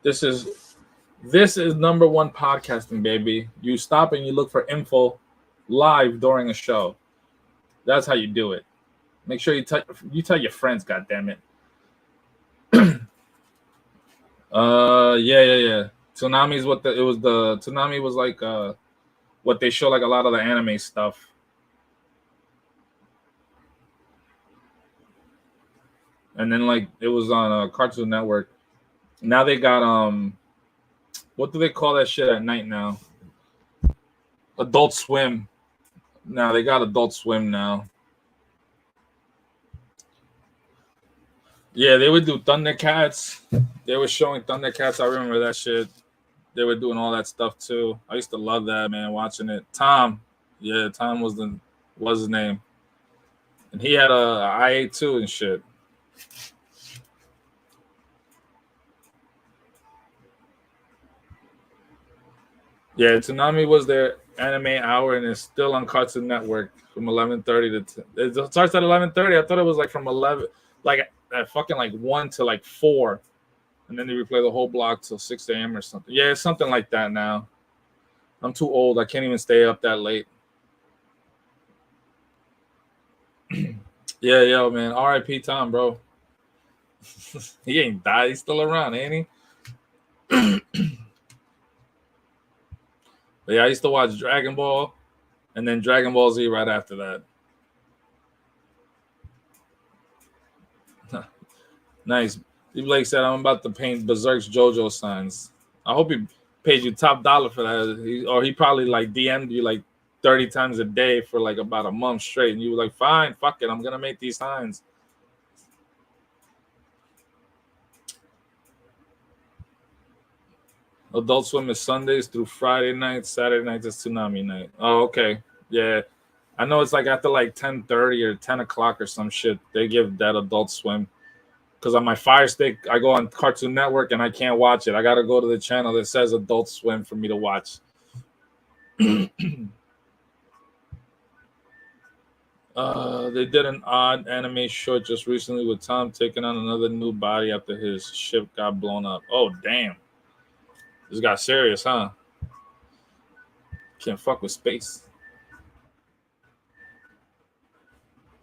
This is number one podcasting, baby. You stop and you look for info live during a show. That's how you do it. Make sure you tell your friends. God damn it. Yeah. Toonami is what Toonami was like. What they show like a lot of the anime stuff. And then like it was on Cartoon Network. Now they got what do they call that shit at night now? Adult Swim. Now they got Adult Swim now. Yeah, they would do Thundercats. They were showing Thundercats. I remember that shit. They were doing all that stuff too. I used to love that, man, watching it. Tom. Yeah, Tom was his name. And he had a IA too and shit. Yeah, Toonami was their anime hour, and it's still on Cartoon Network from 11:30 to. It starts at 11:30. I thought it was like from 11, like at fucking like 1 to like 4, and then they replay the whole block till 6 a.m. or something. Yeah, it's something like that now. I'm too old. I can't even stay up that late. Yeah, yo, man. R.I.P. Tom, bro. He ain't died. He's still around, ain't he? But yeah, I used to watch Dragon Ball and then Dragon Ball Z right after that. Nice. Blake said, I'm about to paint Berserk's JoJo signs. I hope he paid you top dollar for that. Or he probably like DM'd you like 30 times a day for like about a month straight. And you were like, fine, fuck it. I'm going to make these signs. Adult Swim is Sundays through Friday night. Saturday night is Tsunami night. Oh, okay. Yeah. I know it's like after like 10:30 or 10 o'clock or some shit. They give that Adult Swim. Because on my Fire Stick, I go on Cartoon Network and I can't watch it. I got to go to the channel that says Adult Swim for me to watch. They did an odd anime short just recently with Tom taking on another new body after his ship got blown up. Oh, damn. This got serious, huh? Can't fuck with space.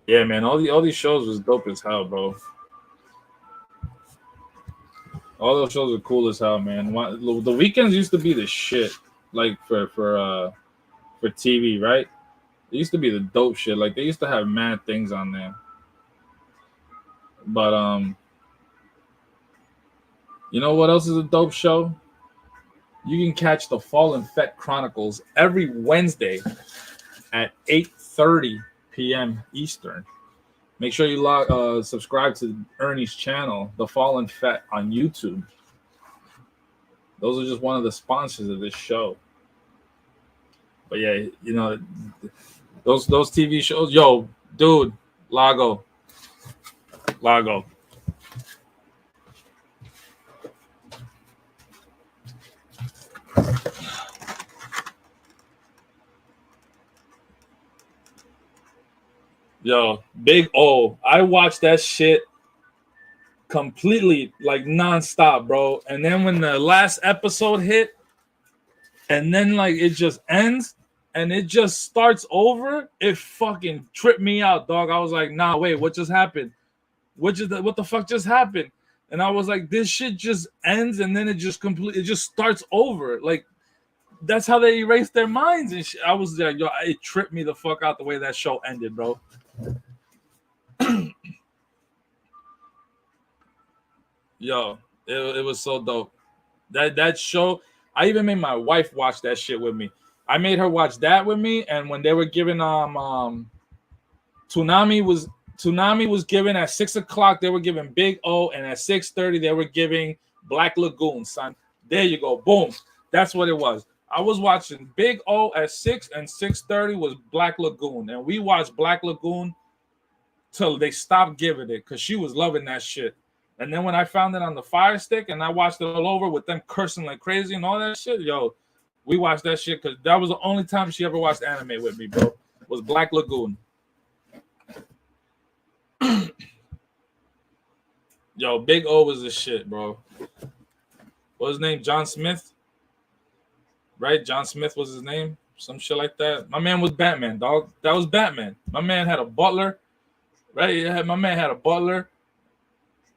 Yeah, man. All these shows was dope as hell, bro. All those shows are cool as hell, man. The weekends used to be the shit, like for TV, right? It used to be the dope shit. Like they used to have mad things on there. But you know what else is a dope show? You can catch the Fallen Fat Chronicles every Wednesday at 8:30 p.m. Eastern. Make sure you subscribe to Ernie's channel, The Fallen Fat, on YouTube. Those are just one of the sponsors of this show. But yeah, you know, those TV shows. Yo, dude, Lago. Yo, Big O. I watched that shit completely, like nonstop, bro. And then when the last episode hit, and then like it just ends and it just starts over, it fucking tripped me out, dog. I was like, nah, wait, what just happened? What the fuck just happened? And I was like, this shit just ends and then it just starts over. Like that's how they erase their minds and shit. I was like, yo, it tripped me the fuck out the way that show ended, bro. Yo, it was so dope. That show, I even made my wife watch that shit with me. I made her watch that with me, and when they were giving Toonami was given at 6 o'clock, they were giving Big O, and at 6:30 they were giving Black Lagoon, son. There you go. Boom. That's what it was. I was watching Big O at 6, and 6:30 was Black Lagoon. And we watched Black Lagoon till they stopped giving it because she was loving that shit. And then when I found it on the Fire Stick and I watched it all over with them cursing like crazy and all that shit, yo, we watched that shit because that was the only time she ever watched anime with me, bro. Was Black Lagoon. Yo, Big O was the shit, bro. What was his name? John Smith? Right? John Smith was his name? Some shit like that. My man was Batman, dog. That was Batman. My man had a butler, right? Yeah, my man had a butler.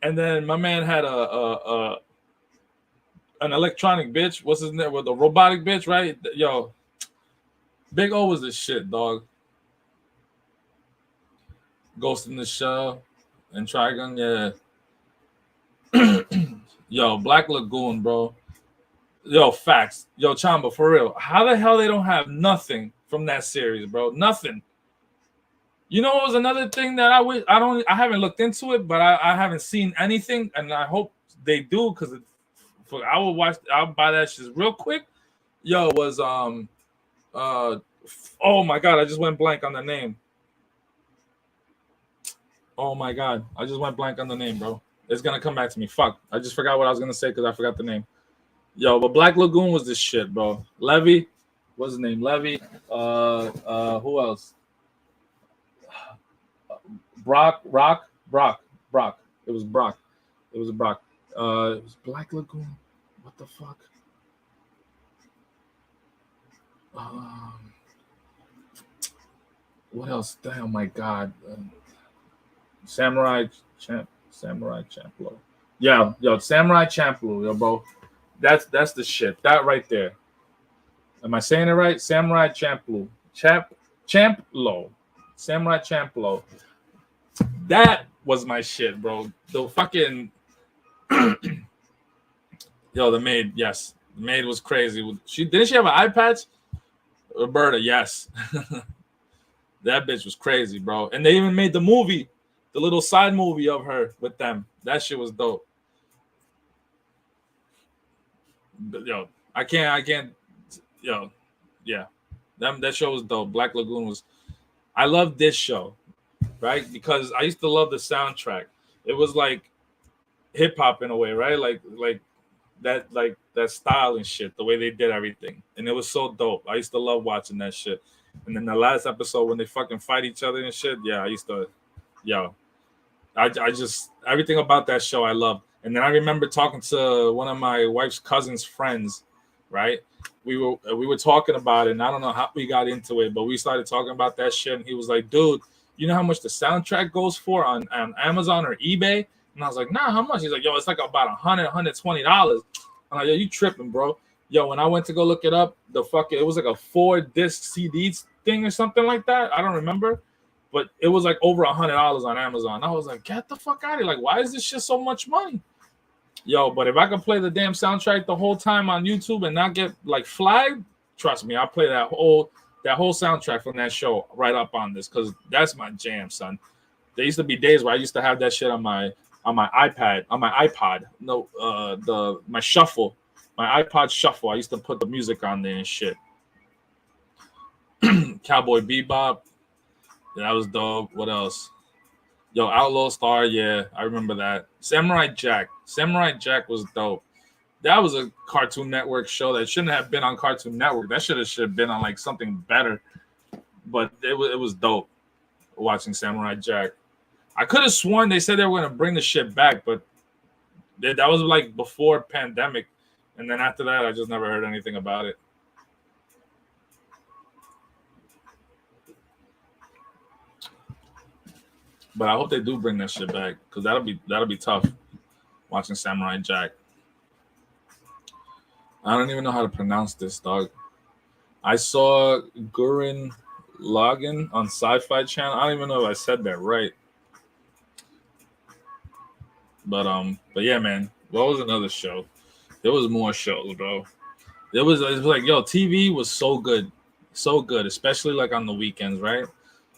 And then my man had an electronic bitch. What's his name? With a robotic bitch, right? Yo, Big O was the shit, dog. Ghost in the Shell and Trigun, yeah. Yo, Black Lagoon, bro. Yo, facts. Yo, Chamba, for real. How the hell they don't have nothing from that series, bro? Nothing. You know what was another thing that I haven't looked into it, but I haven't seen anything, and I hope they do because I'll buy that shit real quick. Yo, was oh my god, I just went blank on the name. Oh my god, I just went blank on the name, bro. It's gonna come back to me. Fuck, I just forgot what I was gonna say because I forgot the name. Yo, but Black Lagoon was this shit, bro. Levy, what's his name? Levy. Who else? Brock. It was Brock. It was Black Lagoon. What the fuck? What else? Damn, my god. Samurai Champloo. Yeah, yo, Samurai Champloo, yo, bro. That's the shit. That right there. Am I saying it right? Samurai Champloo. Samurai Champloo. That was my shit, bro. The fucking the maid, yes. The maid was crazy. She have an eye patch? Roberta, yes. That bitch was crazy, bro. And they even made the movie, the little side movie of her with them. That shit was dope. But, I can't, yeah. That show was dope. Black Lagoon was. I love this show, right? Because I used to love the soundtrack. It was like hip hop in a way, right? Like that style and shit, the way they did everything, and it was so dope. I used to love watching that shit. And then the last episode when they fucking fight each other and shit, yeah, I used to, I just everything about that show I loved. And then I remember talking to one of my wife's cousin's friends, right? We were talking about it, and I don't know how we got into it, but we started talking about that shit, and he was like, "Dude, you know how much the soundtrack goes for on Amazon or eBay?" And I was like, "Nah, how much?" He's like, "Yo, it's like about $120." I'm like, "Yo, you tripping, bro?" Yo, when I went to go look it up, it was like a 4-disc CD thing or something like that. I don't remember, but it was like over $100 on Amazon. I was like, "Get the fuck out of here! Like, why is this shit so much money?" Yo, but if I could play the damn soundtrack the whole time on YouTube and not get like flagged, trust me, I'll play that whole soundtrack from that show right up on this, because that's my jam, son. There used to be days where I used to have that shit on my iPad, on my iPod. No, my shuffle, my iPod shuffle. I used to put the music on there and shit. Cowboy Bebop, that was dope. What else? Yo, Outlaw Star, yeah, I remember that. Samurai Jack was dope. That was a Cartoon Network show that shouldn't have been on Cartoon Network. That should have been on like something better. But it was dope watching Samurai Jack. I could have sworn they said they were going to bring the shit back, but that was like before pandemic. And then after that, I just never heard anything about it. But I hope they do bring that shit back, because that'll be tough watching Samurai Jack. I don't even know how to pronounce this, dog. I saw Gurren Lagann on Sci-Fi Channel. I don't even know if I said that right. But yeah, man. What was another show? There was more shows, bro. It was like, yo, TV was so good, especially like on the weekends, right?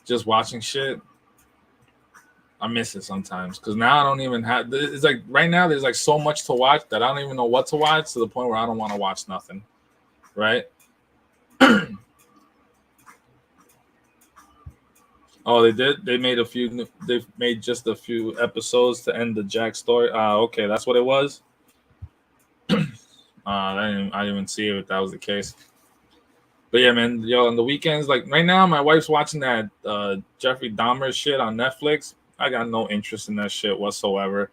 Just watching shit. I miss it sometimes, because now I don't even have. It's like right now there's like so much to watch that I don't even know what to watch, to the point where I don't want to watch nothing, right? Oh, they did. They made They've made just a few episodes to end the Jack story. Okay, that's what it was. I didn't even see it if that was the case. But yeah, man, yo, on the weekends, like right now, my wife's watching that Jeffrey Dahmer shit on Netflix. I got no interest in that shit whatsoever.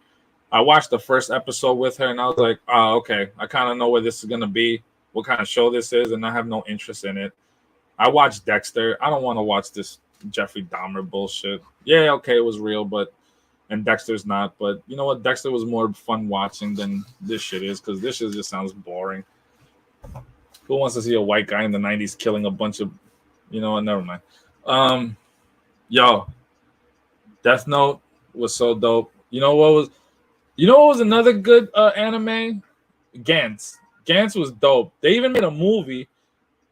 I watched the first episode with her, and I was like, "Oh, okay. I kind of know where this is gonna be, what kind of show this is," and I have no interest in it. I watched Dexter. I don't want to watch this Jeffrey Dahmer bullshit. Yeah, okay, it was real, and Dexter's not. But you know what? Dexter was more fun watching than this shit is, because this shit just sounds boring. Who wants to see a white guy in the 90s killing a bunch of, you know what? Never mind. Yo, Death Note was so dope. You know what was another good anime? Gantz. Gantz was dope. They even made a movie,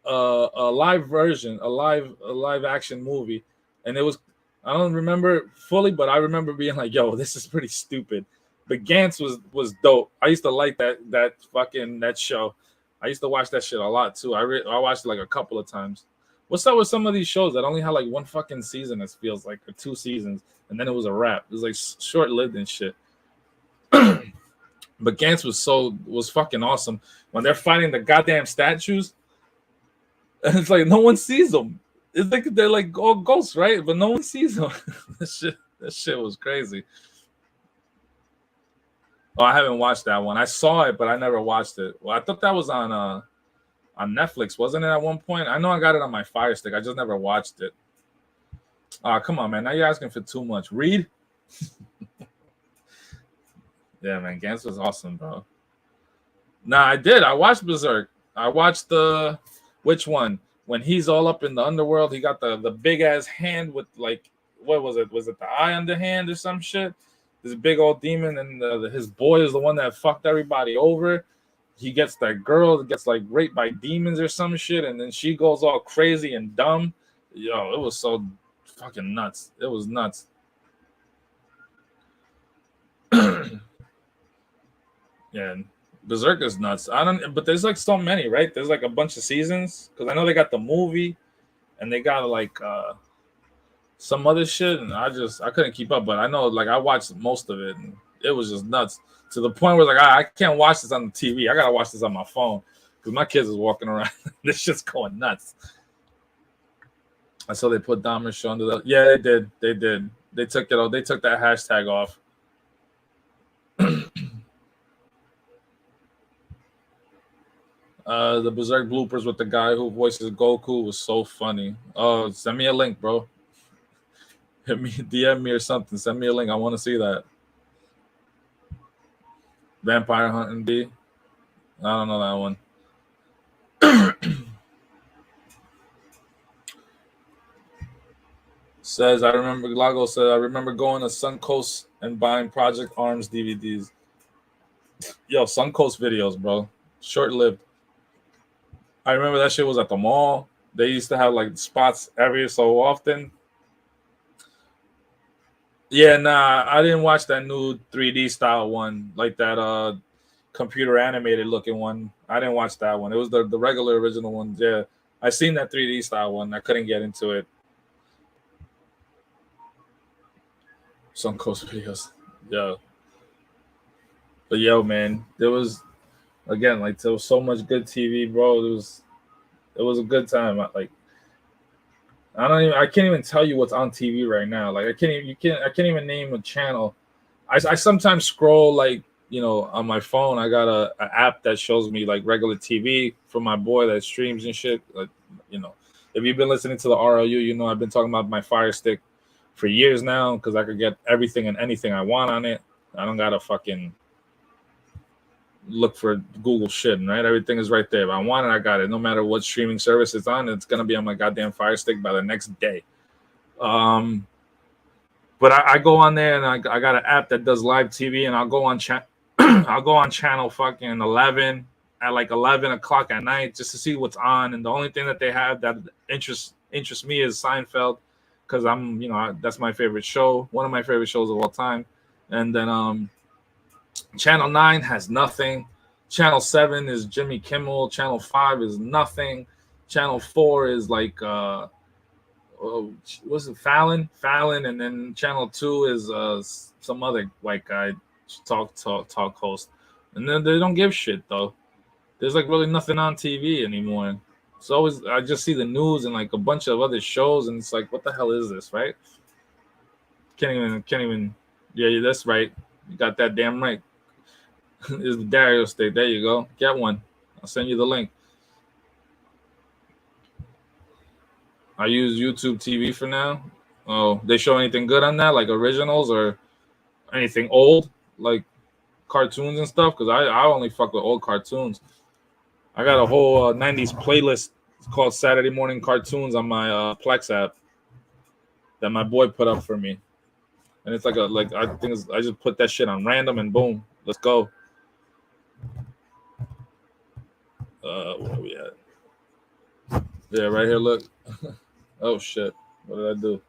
a live version, a live action movie, and it was, I don't remember fully, but I remember being like, "Yo, this is pretty stupid." But Gantz was dope. I used to like that show. I used to watch that shit a lot too. I watched it like a couple of times. What's up with some of these shows that only had like one fucking season? It feels like, or 2 seasons, and then it was a wrap. It was like short-lived and shit. But Gantz was fucking awesome when they're fighting the goddamn statues, and it's like no one sees them. It's like they're like all ghosts, right? But no one sees them. That shit was crazy. Oh, I haven't watched that one. I saw it, but I never watched it. Well, I thought that was on Netflix, wasn't it, at one point? I know I got it on my Fire Stick. I just never watched it. Come on, man. Now you're asking for too much. Read? Yeah, man. Gantz was awesome, bro. Nah, I did. I watched Berserk. I watched which one? When he's all up in the underworld, he got the big ass hand with like what was it? Was it the eye on the hand or some shit? This big old demon, and his boy is the one that fucked everybody over. He gets that girl that gets like raped by demons or some shit, and then she goes all crazy and dumb. Yo, it was so fucking nuts. It was nuts. Yeah, Berserk is nuts. I don't, but there's like so many, right? There's like a bunch of seasons because I know they got the movie, and they got like some other shit, and I couldn't keep up. But I know like I watched most of it, and it was just nuts to the point where like I can't watch this on the TV. I gotta watch this on my phone because my kids is walking around. This shit's going nuts. I saw they put Dahmer's show under the. Yeah, they did. They did. They took it off. They took that hashtag off. The Berserk bloopers with the guy who voices Goku was so funny. Oh, send me a link, bro. Hit me, DM me or something. Send me a link. I want to see that. Vampire Hunting D. I don't know that one. Says, I remember, Lago said, I remember going to Suncoast and buying Project Arms DVDs. Yo, Suncoast videos, bro. Short-lived. I remember that shit was at the mall. They used to have like spots every so often. Yeah, nah, I didn't watch that new 3D style one, like that computer animated looking one. I didn't watch that one. It was the regular original one. Yeah, I seen that 3D style one. I couldn't get into it. Suncoast videos, yeah. But yo, man, there was again like there was so much good TV, bro. It was a good time. Like I can't even tell you what's on TV right now. Like I can't even name a channel. I sometimes scroll like on my phone. I got a app that shows me like regular TV from my boy that streams and shit. Like if you've been listening to the RLU, I've been talking about my Fire Stick for years now because I could get everything and anything I want on it. I don't gotta fucking look for Google shit, right? Everything is right there. If I want it, I got it. No matter what streaming service it's on, it's gonna be on my goddamn Fire Stick by the next day. But I go on there and I got an app that does live TV, and I'll go on I'll go on channel fucking 11 at like 11 o'clock at night just to see what's on. And the only thing that they have that interests me is Seinfeld because that's my favorite show, one of my favorite shows of all time. And then Channel 9 has nothing. Channel 7 is Jimmy Kimmel. Channel 5 is nothing. Channel 4 is like what's it? Fallon, and then Channel 2 is some other white guy talk host. And then they don't give shit though. There's like really nothing on TV anymore. It's always I just see the news and like a bunch of other shows, and it's like, what the hell is this, right? Can't even. Yeah, that's right. You got that damn right. Is the Dario State. There you go. Get one. I'll send you the link. I use YouTube TV for now. Oh, they show anything good on that, like originals or anything old, like cartoons and stuff? Because I only fuck with old cartoons. I got a whole 90s playlist called Saturday Morning Cartoons on my Plex app that my boy put up for me. And it's like I just put that shit on random and boom, let's go. Where are we at? Yeah, right here, look. Oh shit. What did I do?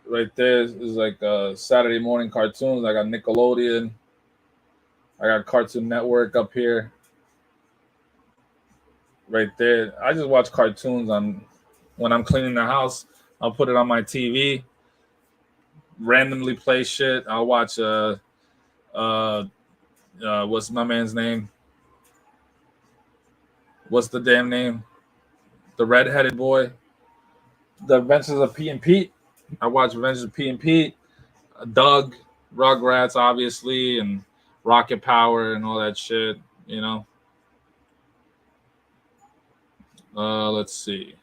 Right there is like Saturday morning cartoons. I got Nickelodeon. I got Cartoon Network up here. Right there. I just watch cartoons when I'm cleaning the house. I'll put it on my TV. Randomly play shit. I'll watch what's my man's name? What's the damn name? The redheaded boy. The Adventures of Pete and Pete. I watch Adventures of Pete and Pete. Doug, Rugrats, obviously, and Rocket Power and all that shit, Let's see.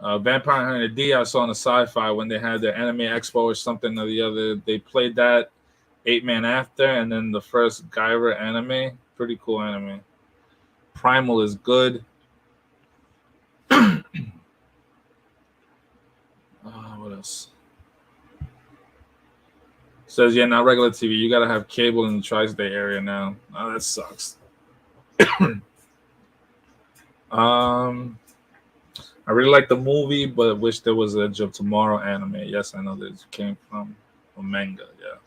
Vampire Hunter D, I saw on the Sci-Fi when they had their Anime Expo or something or the other. They played that. 8 Man After, and then the first Gyra anime. Pretty cool anime. Primal is good. What else? Says, yeah, not regular TV. You gotta have cable in the tri-state area now. Oh, that sucks. I really like the movie, but wish there was Edge of Tomorrow anime. Yes, I know that it came from a manga. Yeah.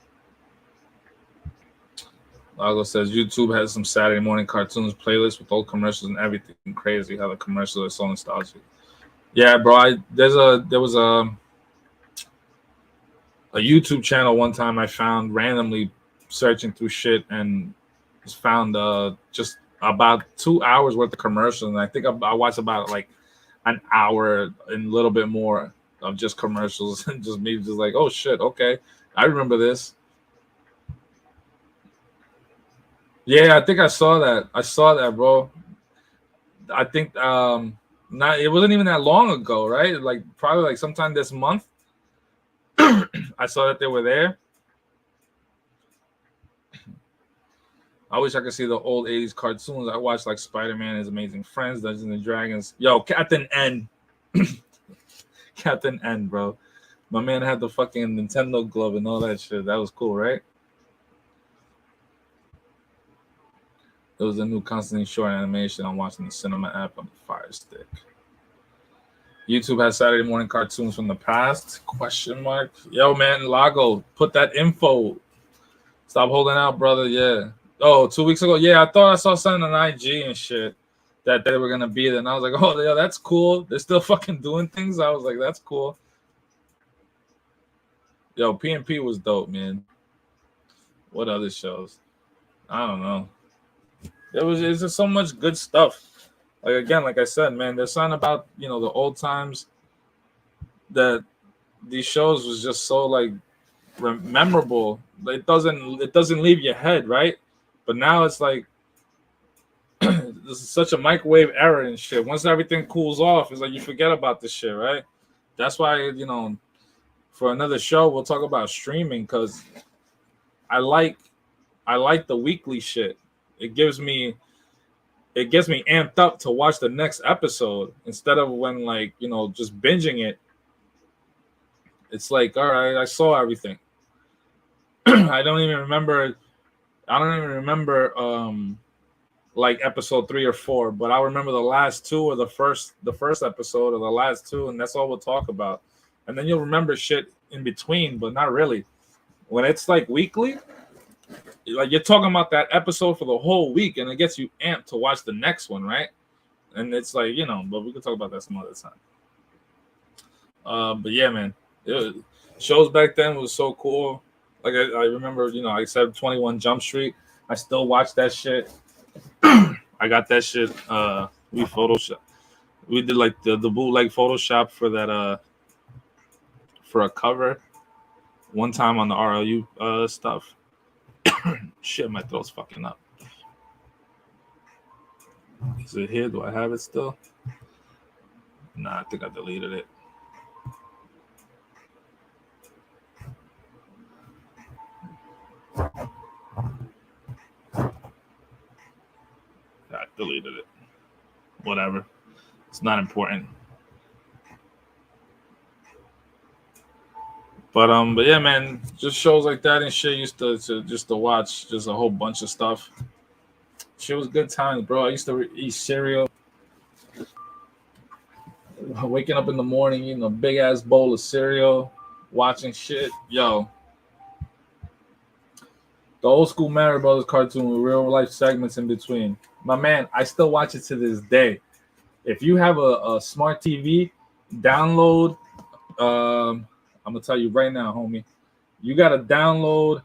Lago says YouTube has some Saturday morning cartoons playlist with old commercials and everything. Crazy how the commercials are so nostalgic. Yeah, bro. There was a YouTube channel one time I found randomly searching through shit and just found just about 2 hours worth of commercials, and I think I watched about like an hour and a little bit more of just commercials and just me just like, oh shit, okay, I remember this. Yeah, I think I saw that, bro. I think not it wasn't even that long ago, right? Like probably like sometime this month. I saw that they were there. I wish I could see the old 80s cartoons. I watched like Spider-Man, His Amazing Friends, Dungeons and Dragons. Yo, Captain N. Captain N, bro. My man had the fucking Nintendo glove and all that shit. That was cool, right? There was a new Constantine short animation I'm watching the cinema app on the Fire Stick. YouTube has Saturday morning cartoons from the past? Question mark. Yo, man, Lago, put that info. Stop holding out, brother. Yeah. Oh, 2 weeks ago. Yeah, I thought I saw something on IG and shit that they were gonna be there, and I was like, oh, yeah, that's cool. They're still fucking doing things. I was like, that's cool. Yo, P&P was dope, man. What other shows? I don't know. It's just so much good stuff. Like again, like I said, man, there's something about the old times that these shows was just so like memorable. It doesn't leave your head, right? But now it's like this is such a microwave era and shit. Once everything cools off, it's like you forget about this shit, right? That's why for another show we'll talk about streaming, because I like the weekly shit. It gets me amped up to watch the next episode instead of when just binging it. It's like, all right, I saw everything. I don't even remember like episode 3 or 4, but I remember the last two or the first episode or the last two, and that's all we'll talk about. And then you'll remember shit in between, but not really. When it's like weekly, like you're talking about that episode for the whole week, and it gets you amped to watch the next one, right? And it's like, but we can talk about that some other time. But yeah, man, shows back then was so cool. Like I remember, I said 21 Jump Street. I still watch that shit. I got that shit. We did like the bootleg Photoshop for that for a cover one time on the RLU stuff. Shit, my throat's fucking up. Is it here? Do I have it still? Nah, I think I deleted it. I deleted it. Whatever. It's not important. But yeah, man, just shows like that and shit used to watch just a whole bunch of stuff. Shit was good times, bro. I used to eat cereal. Waking up in the morning, eating a big ass bowl of cereal, watching shit. Yo. The old school Mario Brothers cartoon with real life segments in between. My man, I still watch it to this day. If you have a smart TV, download. I'm gonna tell you right now, homie. You gotta download.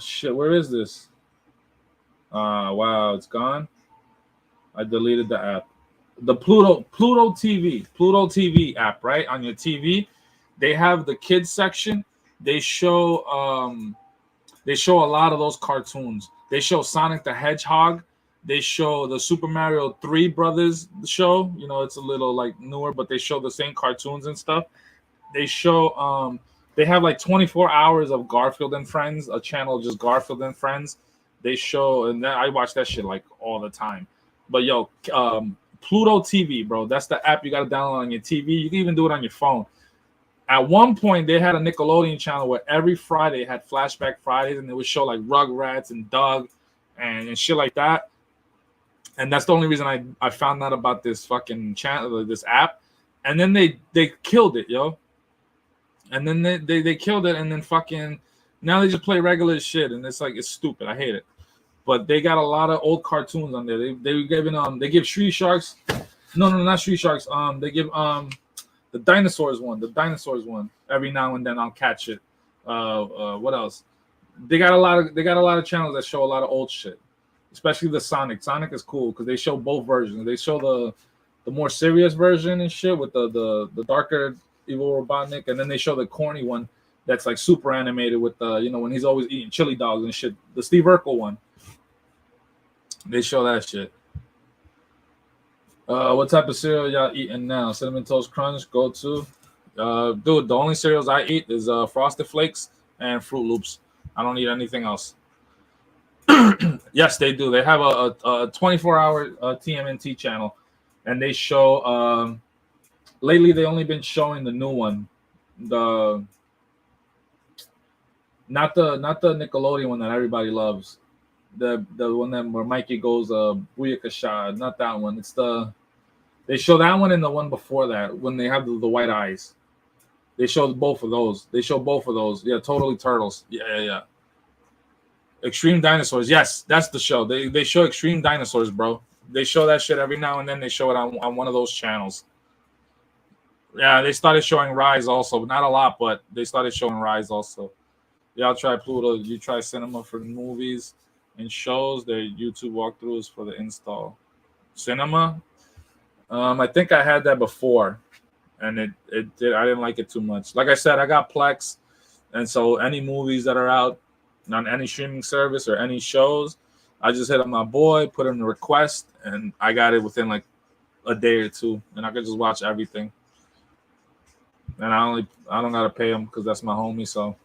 Shit, where is this? Wow, it's gone. I deleted the app. The Pluto TV app, right? On your TV, they have the kids section. They show a lot of those cartoons. They show Sonic the Hedgehog. They show the Super Mario 3 Brothers show. It's a little like newer, but they show the same cartoons and stuff. They show They have like 24 hours of Garfield and Friends, a channel just Garfield and Friends. They show, and then I watch that shit like all the time. But yo, Pluto TV, bro, that's the app you got to download on your TV. You can even do it on your phone. At one point, they had a Nickelodeon channel where every Friday had Flashback Fridays, and they would show like Rugrats and Doug and shit like that. And that's the only reason I found out about this fucking channel, this app. And then they killed it, yo. And then they killed it, and then fucking now they just play regular shit, and it's like it's stupid. I hate it. But they got a lot of old cartoons on there. They give Street Sharks. No, not Street Sharks. They give the dinosaurs one. Every now and then I'll catch it. What else? They got a lot of channels that show a lot of old shit. Especially the Sonic. Sonic is cool because they show both versions. They show the more serious version and shit with the darker evil Robotnik, and then they show the corny one that's like super animated with when he's always eating chili dogs and shit. The Steve Urkel one. They show that shit. What type of cereal y'all eating now? Cinnamon Toast Crunch, go to. Dude, the only cereals I eat is Frosted Flakes and Fruit Loops. I don't eat anything else. Yes, they do. They have a 24-hour TMNT channel, and they show. Lately, they only been showing the new one, not the Nickelodeon one that everybody loves, the one that where Mikey goes Booyakasha. Not that one. It's they show that one and the one before that when they have the white eyes. They show both of those. Yeah, Totally Turtles. Yeah. Extreme Dinosaurs. Yes, that's the show. They show Extreme Dinosaurs, bro. They show that shit every now and then. They show it on one of those channels. Yeah, they started showing Rise also. Not a lot, but they started showing Rise also. Y'all try Pluto. You try Cinema for movies and shows. Their YouTube walkthroughs for the install. Cinema. I think I had that before, and it did. I didn't like it too much. Like I said, I got Plex, and so any movies that are out on any streaming service or any shows, I just hit up my boy, put in the request, and I got it within like a day or two, and I could just watch everything. And I don't gotta pay him because that's my homie. So,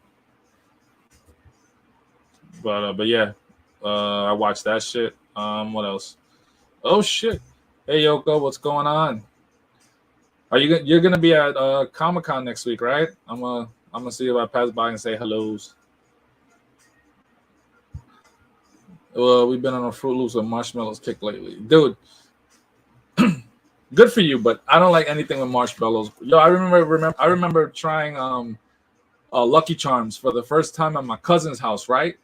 but yeah, I watched that shit. What else? Oh shit! Hey Yoko, what's going on? You're gonna be at Comic-Con next week, right? I'm gonna see if I pass by and say hellos. Well, we've been on a Fruit Loops and marshmallows kick lately, dude. Good for you, but I don't like anything with marshmallows. Yo, I remember trying Lucky Charms for the first time at my cousin's house, right?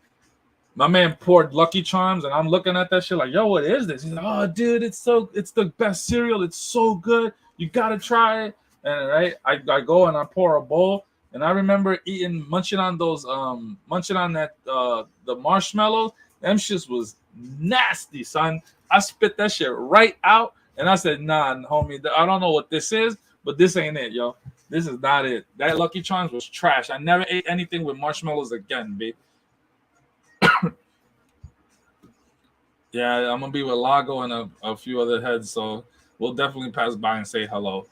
My man poured Lucky Charms, and I'm looking at that shit like, yo, what is this? He's like, oh, dude, it's the best cereal. It's so good. You gotta try it. And right, I go and I pour a bowl, and I remember munching on that the marshmallows. Them shits was nasty, son. I spit that shit right out, and I said, nah, homie, I don't know what this is, but this ain't it, yo. This is not it. That Lucky Charms was trash. I never ate anything with marshmallows again, babe. Yeah, I'm gonna be with Lago and a few other heads, so we'll definitely pass by and say hello.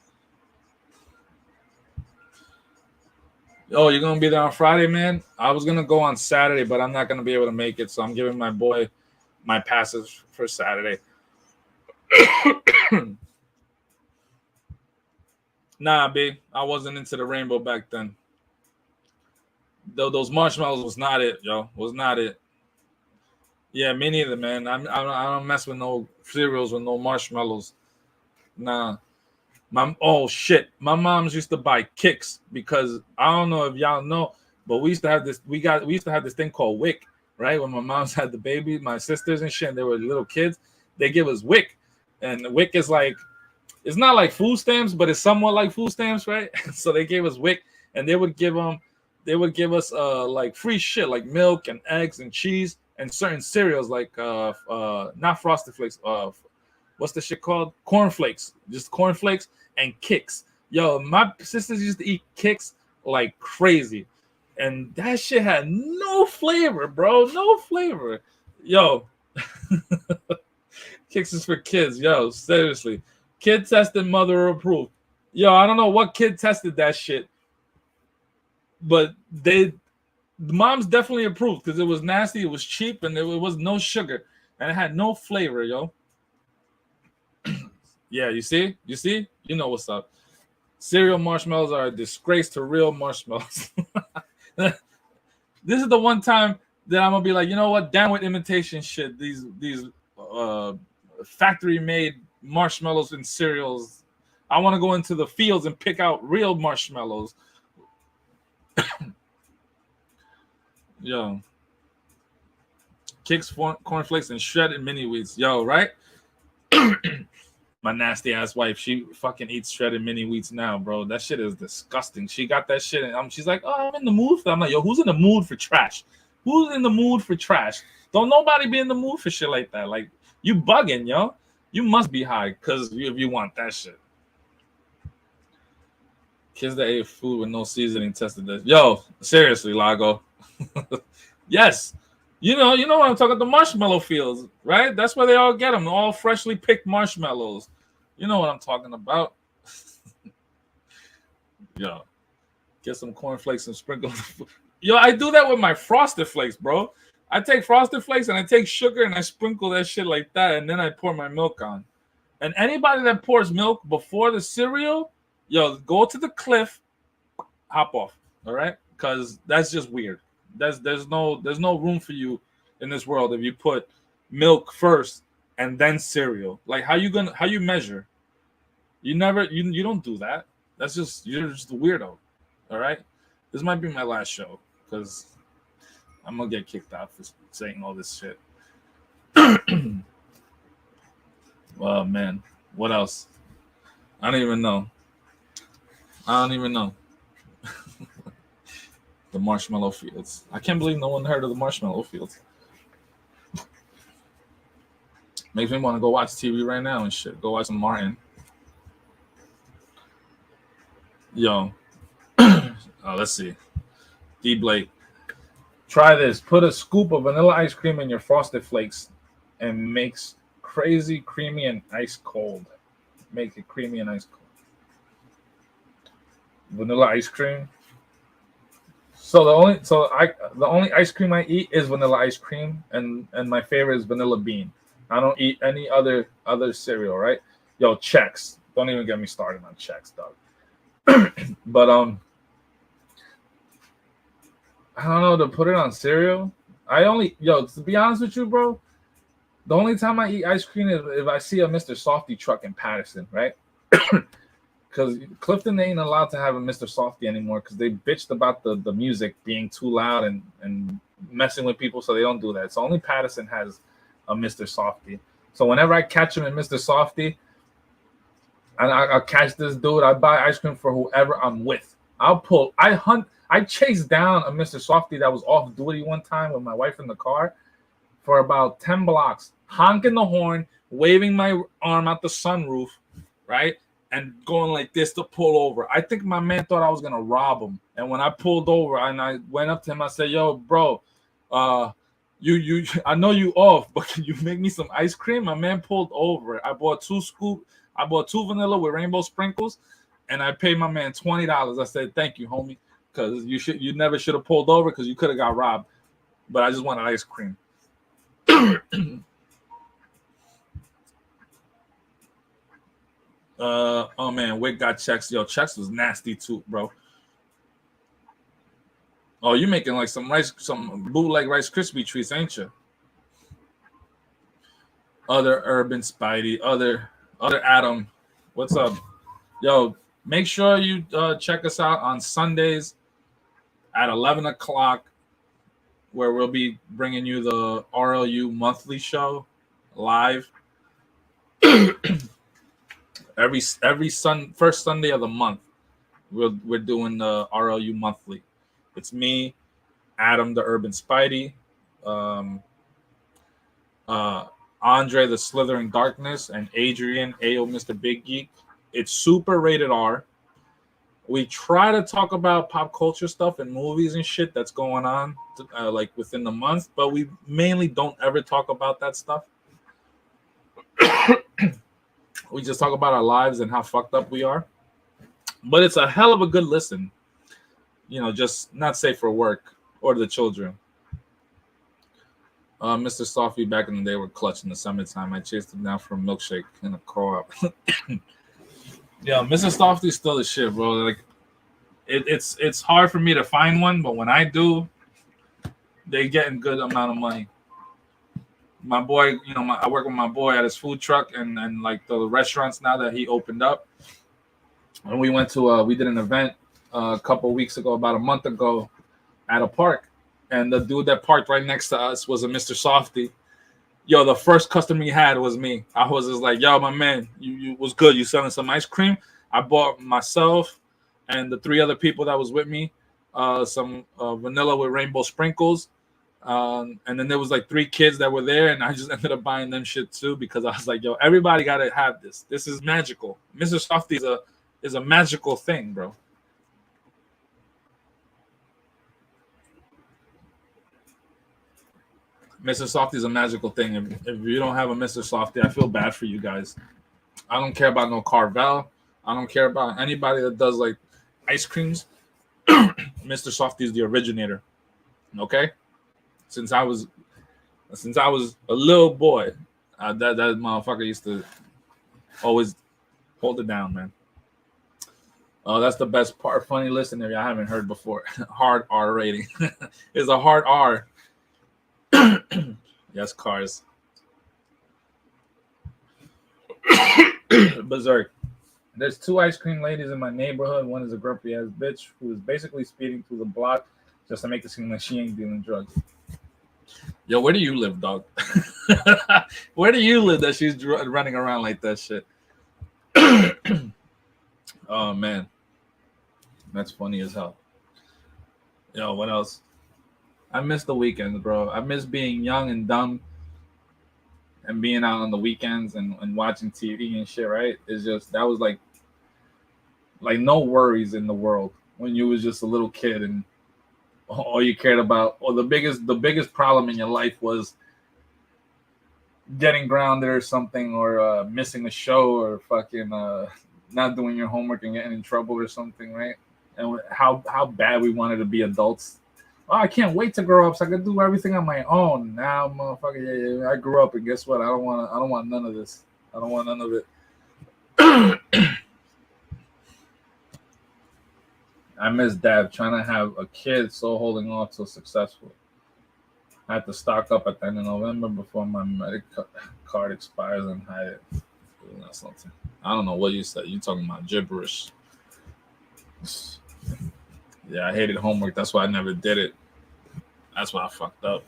Oh, you're gonna be there on Friday, man? I was gonna go on Saturday, but I'm not gonna be able to make it, so I'm giving my boy my passes for Saturday. Nah, B, I wasn't into the rainbow back then. Though those marshmallows was not it, yo. Was not it. Yeah, me neither, man. I don't mess with no cereals with no marshmallows. Nah. Oh shit. My moms used to buy Kicks because I don't know if y'all know, but we used to have this. We used to have this thing called Wick, right? When my moms had the baby, my sisters and shit, and they were little kids. They give us Wick, and Wick is like, it's not like food stamps, but it's somewhat like food stamps, right? So they gave us Wick, and they would give us like free shit like milk and eggs and cheese and certain cereals like not Frosted Flakes, what's the shit called? Cornflakes, just cornflakes and Kicks. Yo, my sisters used to eat Kicks like crazy, and that shit had no flavor, bro, no flavor. Yo, Kicks is for kids. Yo, seriously, kid tested, mother approved. Yo, I don't know what kid tested that shit. But the moms definitely approved because it was nasty, it was cheap, and it was no sugar, and it had no flavor, yo. Yeah, you see, you know what's up. Cereal marshmallows are a disgrace to real marshmallows. This is the one time that I'm gonna be like, you know what, down with imitation shit. These uh, factory made marshmallows and cereals. I want to go into the fields and pick out real marshmallows. Yo, Kicks cornflakes and shredded mini wheats. Yo, right? My nasty ass wife, she fucking eats shredded mini wheats now, bro. That shit is disgusting. She got that shit, and she's like, "Oh, I'm in the mood for." I'm like, "Yo, who's in the mood for trash? Who's in the mood for trash? Don't nobody be in the mood for shit like that. Like, you bugging, yo. You must be high, cause if you want that shit." Kids that ate food with no seasoning tested this. Yo, seriously, Lago. Yes. You know what I'm talking about, the marshmallow fields, right? That's where they all get them, all freshly picked marshmallows. You know what I'm talking about. Yo, get some cornflakes and sprinkle. Yo, I do that with my Frosted Flakes, bro. I take Frosted Flakes and I take sugar and I sprinkle that shit like that, and then I pour my milk on. And anybody that pours milk before the cereal, yo, go to the cliff, hop off, all right? Because that's just weird. There's no room for you in this world if you put milk first and then cereal. Like, how you measure? You don't do that. You're just a weirdo. All right. This might be my last show because I'm gonna get kicked out for saying all this shit. Oh man, what else? I don't even know. The marshmallow fields. I can't believe no one heard of the marshmallow fields. Makes me want to go watch TV right now and shit. Go watch some Martin. Yo. Let's see. D Blake. Try this. Put a scoop of vanilla ice cream in your Frosted Flakes and makes crazy creamy and ice cold. Make it creamy and ice cold. Vanilla ice cream. So the only ice cream I eat is vanilla ice cream, and my favorite is vanilla bean. I don't eat any other cereal, right? Yo, Chex. Don't even get me started on Chex, dog. But I don't know, to put it on cereal. To be honest with you, bro, the only time I eat ice cream is if I see a Mr. Softy truck in Patterson, right? Because Clifton ain't allowed to have a Mr. Softy anymore because they bitched about the music being too loud and messing with people, so they don't do that. So only Patterson has a Mr. Softy. So whenever I catch him in Mr. Softy, and I'll catch this dude, I buy ice cream for whoever I'm with. I chased down a Mr. Softy that was off duty one time with my wife in the car for about 10 blocks, honking the horn, waving my arm out the sunroof, right? And going like this to pull over. I think my man thought I was gonna rob him. And when I pulled over and I went up to him, I said, "Yo, bro, you I know you off, but can you make me some ice cream?" My man pulled over. I bought two vanilla with rainbow sprinkles, and I paid my man $20. I said, "Thank you, homie, because you never should have pulled over because you could have got robbed. But I just wanted ice cream." Oh man, Wick got Chex. Yo, Chex was nasty too, bro. Oh, you making like some bootleg Rice Krispie treats, ain't you? Other Urban Spidey, other Adam. What's up? Yo, make sure you check us out on Sundays at 11 o'clock, where we'll be bringing you the RLU monthly show live. First Sunday of the month, we're doing the RLU monthly. It's me, Adam the Urban Spidey, Andre the Slithering Darkness, and Adrian Ayo Mr. Big Geek. It's super rated R. We try to talk about pop culture stuff and movies and shit that's going on like within the month, but we mainly don't ever talk about that stuff. We just talk about our lives and how fucked up we are. But it's a hell of a good listen. just not safe for work or the children. Mr. Softy back in the day were clutch in the summertime. I chased him down for a milkshake in a co-op. Yeah, Mr. Softy's still the shit, bro. Like it's hard for me to find one, but when I do, they get a good amount of money. My boy, I work with my boy at his food truck and like the restaurants now that he opened up. And we went to we did an event a couple of weeks ago, about a month ago, at a park, and the dude that parked right next to us was a Mr. Softy. Yo, the first customer he had was me. I was just like, yo, my man, you was good. You selling some ice cream? I bought myself and the 3 other people that was with me some vanilla with rainbow sprinkles. And then there was like 3 kids that were there, and I just ended up buying them shit too because I was like, yo, everybody gotta have this. This is magical. Mr. Softy is a magical thing, bro. Mr. Softy is a magical thing. If you don't have a Mr. Softy, I feel bad for you guys. I don't care about no Carvel. I don't care about anybody that does like ice creams. Mr. Softy is the originator. Okay? Since I was a little boy, that motherfucker used to always hold it down, man. Oh, that's the best part. Funny listener, I haven't heard before. Hard R rating. It's a hard R. Yes, cars. Berserk. There's 2 ice cream ladies in my neighborhood. One is a grumpy ass bitch who is basically speeding through the block just to make it seem like she ain't dealing drugs. Yo, where do you live, dog? Where do you live that she's running around like that shit? Oh, man. That's funny as hell. Yo, what else? I miss the weekends, bro. I miss being young and dumb and being out on the weekends and watching TV and shit, right? It's just, that was like no worries in the world when you was just a little kid and all you cared about, or the biggest problem in your life was getting grounded or something, or missing a show, or fucking not doing your homework and getting in trouble or something, right? And how bad we wanted to be adults. Oh, I can't wait to grow up so I can do everything on my own. Now, motherfucker, I grew up, and guess what? I don't want none of this. I don't want none of it. I miss Dad trying to have a kid, so holding off so successful. I had to stock up at the end of November before my medic card expires and hide it. That's something. I don't know what you said. You talking about gibberish. Yeah, I hated homework. That's why I never did it. That's why I fucked up.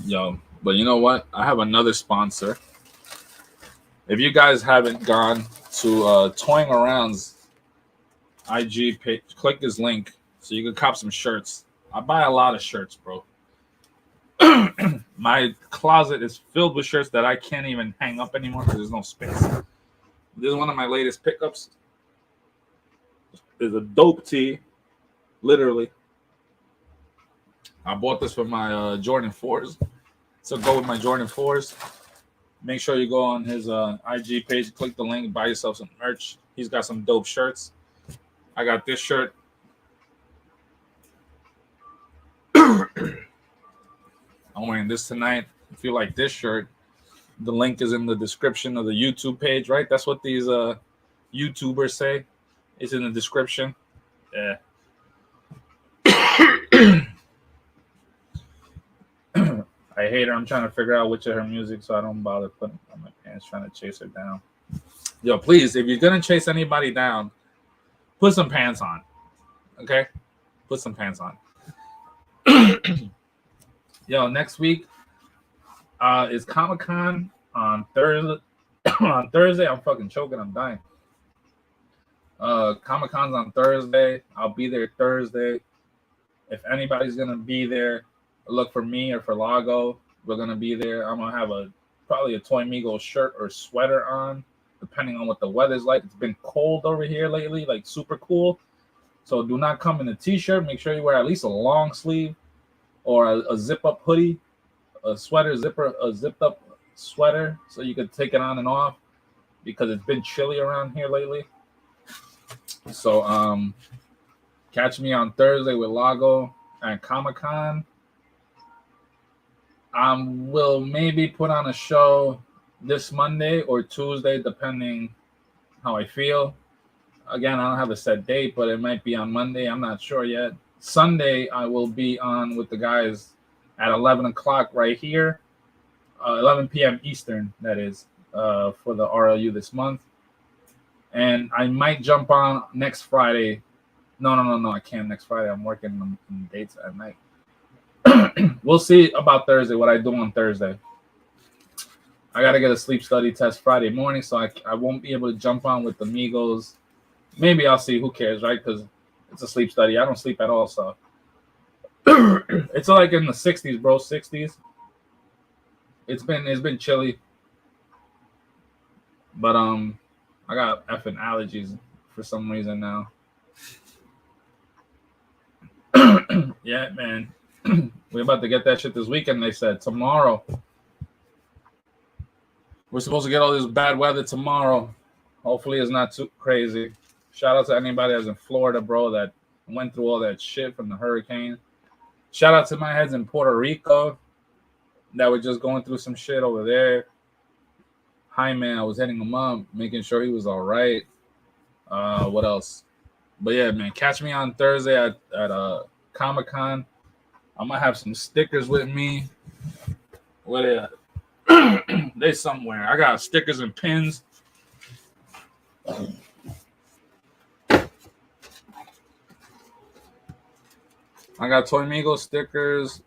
Yo, but you know what? I have another sponsor. If you guys haven't gone to Toying Around's IG page, click this link so you can cop some shirts. I buy a lot of shirts, bro. My closet is filled with shirts that I can't even hang up anymore because there's no space. This is one of my latest pickups. There's a dope tee, literally. I bought this for my Jordan 4s. So go with my Jordan 4s. Make sure you go on his IG page, click the link, buy yourself some merch. He's got some dope shirts. I got this shirt. I'm wearing this tonight. If you like this shirt, the link is in the description of the YouTube page, right? That's what these YouTubers say. It's in the description. Yeah. I hate her. I'm trying to figure out which of her music so I don't bother putting on my pants trying to chase her down. Yo, please, if you're going to chase anybody down, put some pants on. Okay? Put some pants on. Yo, next week is Comic-Con on Thursday. On Thursday, I'm fucking choking. I'm dying. Comic-Con's on Thursday. I'll be there Thursday. If anybody's going to be there, look for me or for Lago. We're going to be there. I'm going to have probably a Toy Migos shirt or sweater on, depending on what the weather's like. It's been cold over here lately, like super cool. So do not come in a t-shirt. Make sure you wear at least a long sleeve or a zip-up hoodie, a sweater, a zipped-up sweater so you could take it on and off because it's been chilly around here lately. So catch me on Thursday with Lago at Comic-Con. Will maybe put on a show this Monday or Tuesday, depending how I feel. Again, I don't have a set date, but it might be on Monday. I'm not sure yet. Sunday, I will be on with the guys at 11 o'clock right here, 11 p.m. Eastern, that is, for the RLU this month. And I might jump on next Friday. No, I can't next Friday. I'm working on dates at night. We'll see about Thursday, what I do on Thursday. I got to get a sleep study test Friday morning, so I won't be able to jump on with the Migos. Maybe I'll see. Who cares, right? Because it's a sleep study. I don't sleep at all, so. It's like in the 60s, bro, 60s. It's been chilly. But I got effing allergies for some reason now. Yeah, man. We're about to get that shit this weekend, they said. Tomorrow. We're supposed to get all this bad weather tomorrow. Hopefully it's not too crazy. Shout out to anybody that's in Florida, bro, that went through all that shit from the hurricane. Shout out to my heads in Puerto Rico that were just going through some shit over there. Hi, man. I was hitting him up, making sure he was all right. What else? But yeah, man, catch me on Thursday at Comic-Con. I might have some stickers with me. Where they at? They somewhere. I got stickers and pins. I got Toy Migos stickers.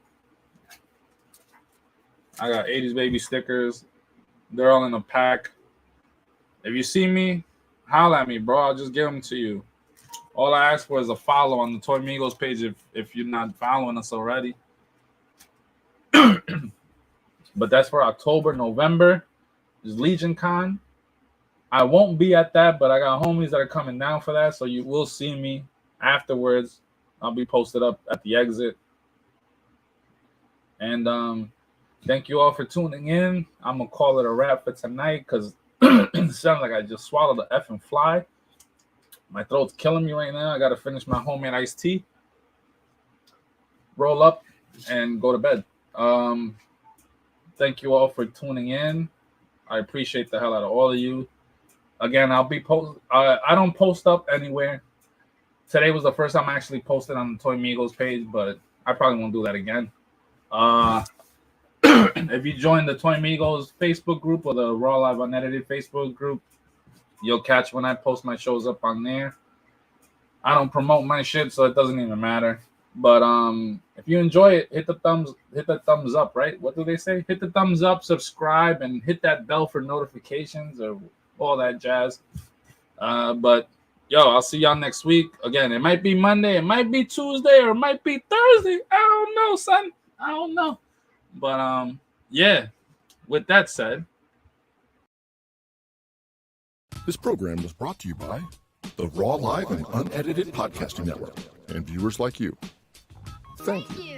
I got 80s Baby stickers. They're all in a pack. If you see me, holla at me, bro. I'll just give them to you. All I ask for is a follow on the Toy Migos page if you're not following us already. But that's for October, November. Is Legion Con. I won't be at that, but I got homies that are coming down for that, so you will see me afterwards. I'll be posted up at the exit. And thank you all for tuning in. I'm going to call it a wrap for tonight because it sounds like I just swallowed an effing fly. My throat's killing me right now. I got to finish my homemade iced tea. Roll up and go to bed. Thank you all for tuning in. I appreciate the hell out of all of you. Again, I'll be I don't post up anywhere. Today was the first time I actually posted on the Toy Migos page, but I probably won't do that again. If you join the Toy Migos Facebook group or the Raw Live Unedited Facebook group, you'll catch when I post my shows up on there. I don't promote my shit, so it doesn't even matter. But if you enjoy it, hit the thumbs up, right? What do they say? Hit the thumbs up, subscribe, and hit that bell for notifications or all that jazz. But yo, I'll see y'all next week. Again, it might be Monday, it might be Tuesday, or it might be Thursday. I don't know, son. I don't know. But yeah, with that said. This program was brought to you by the Raw Live and Unedited Podcasting Network and viewers like you. Thank you.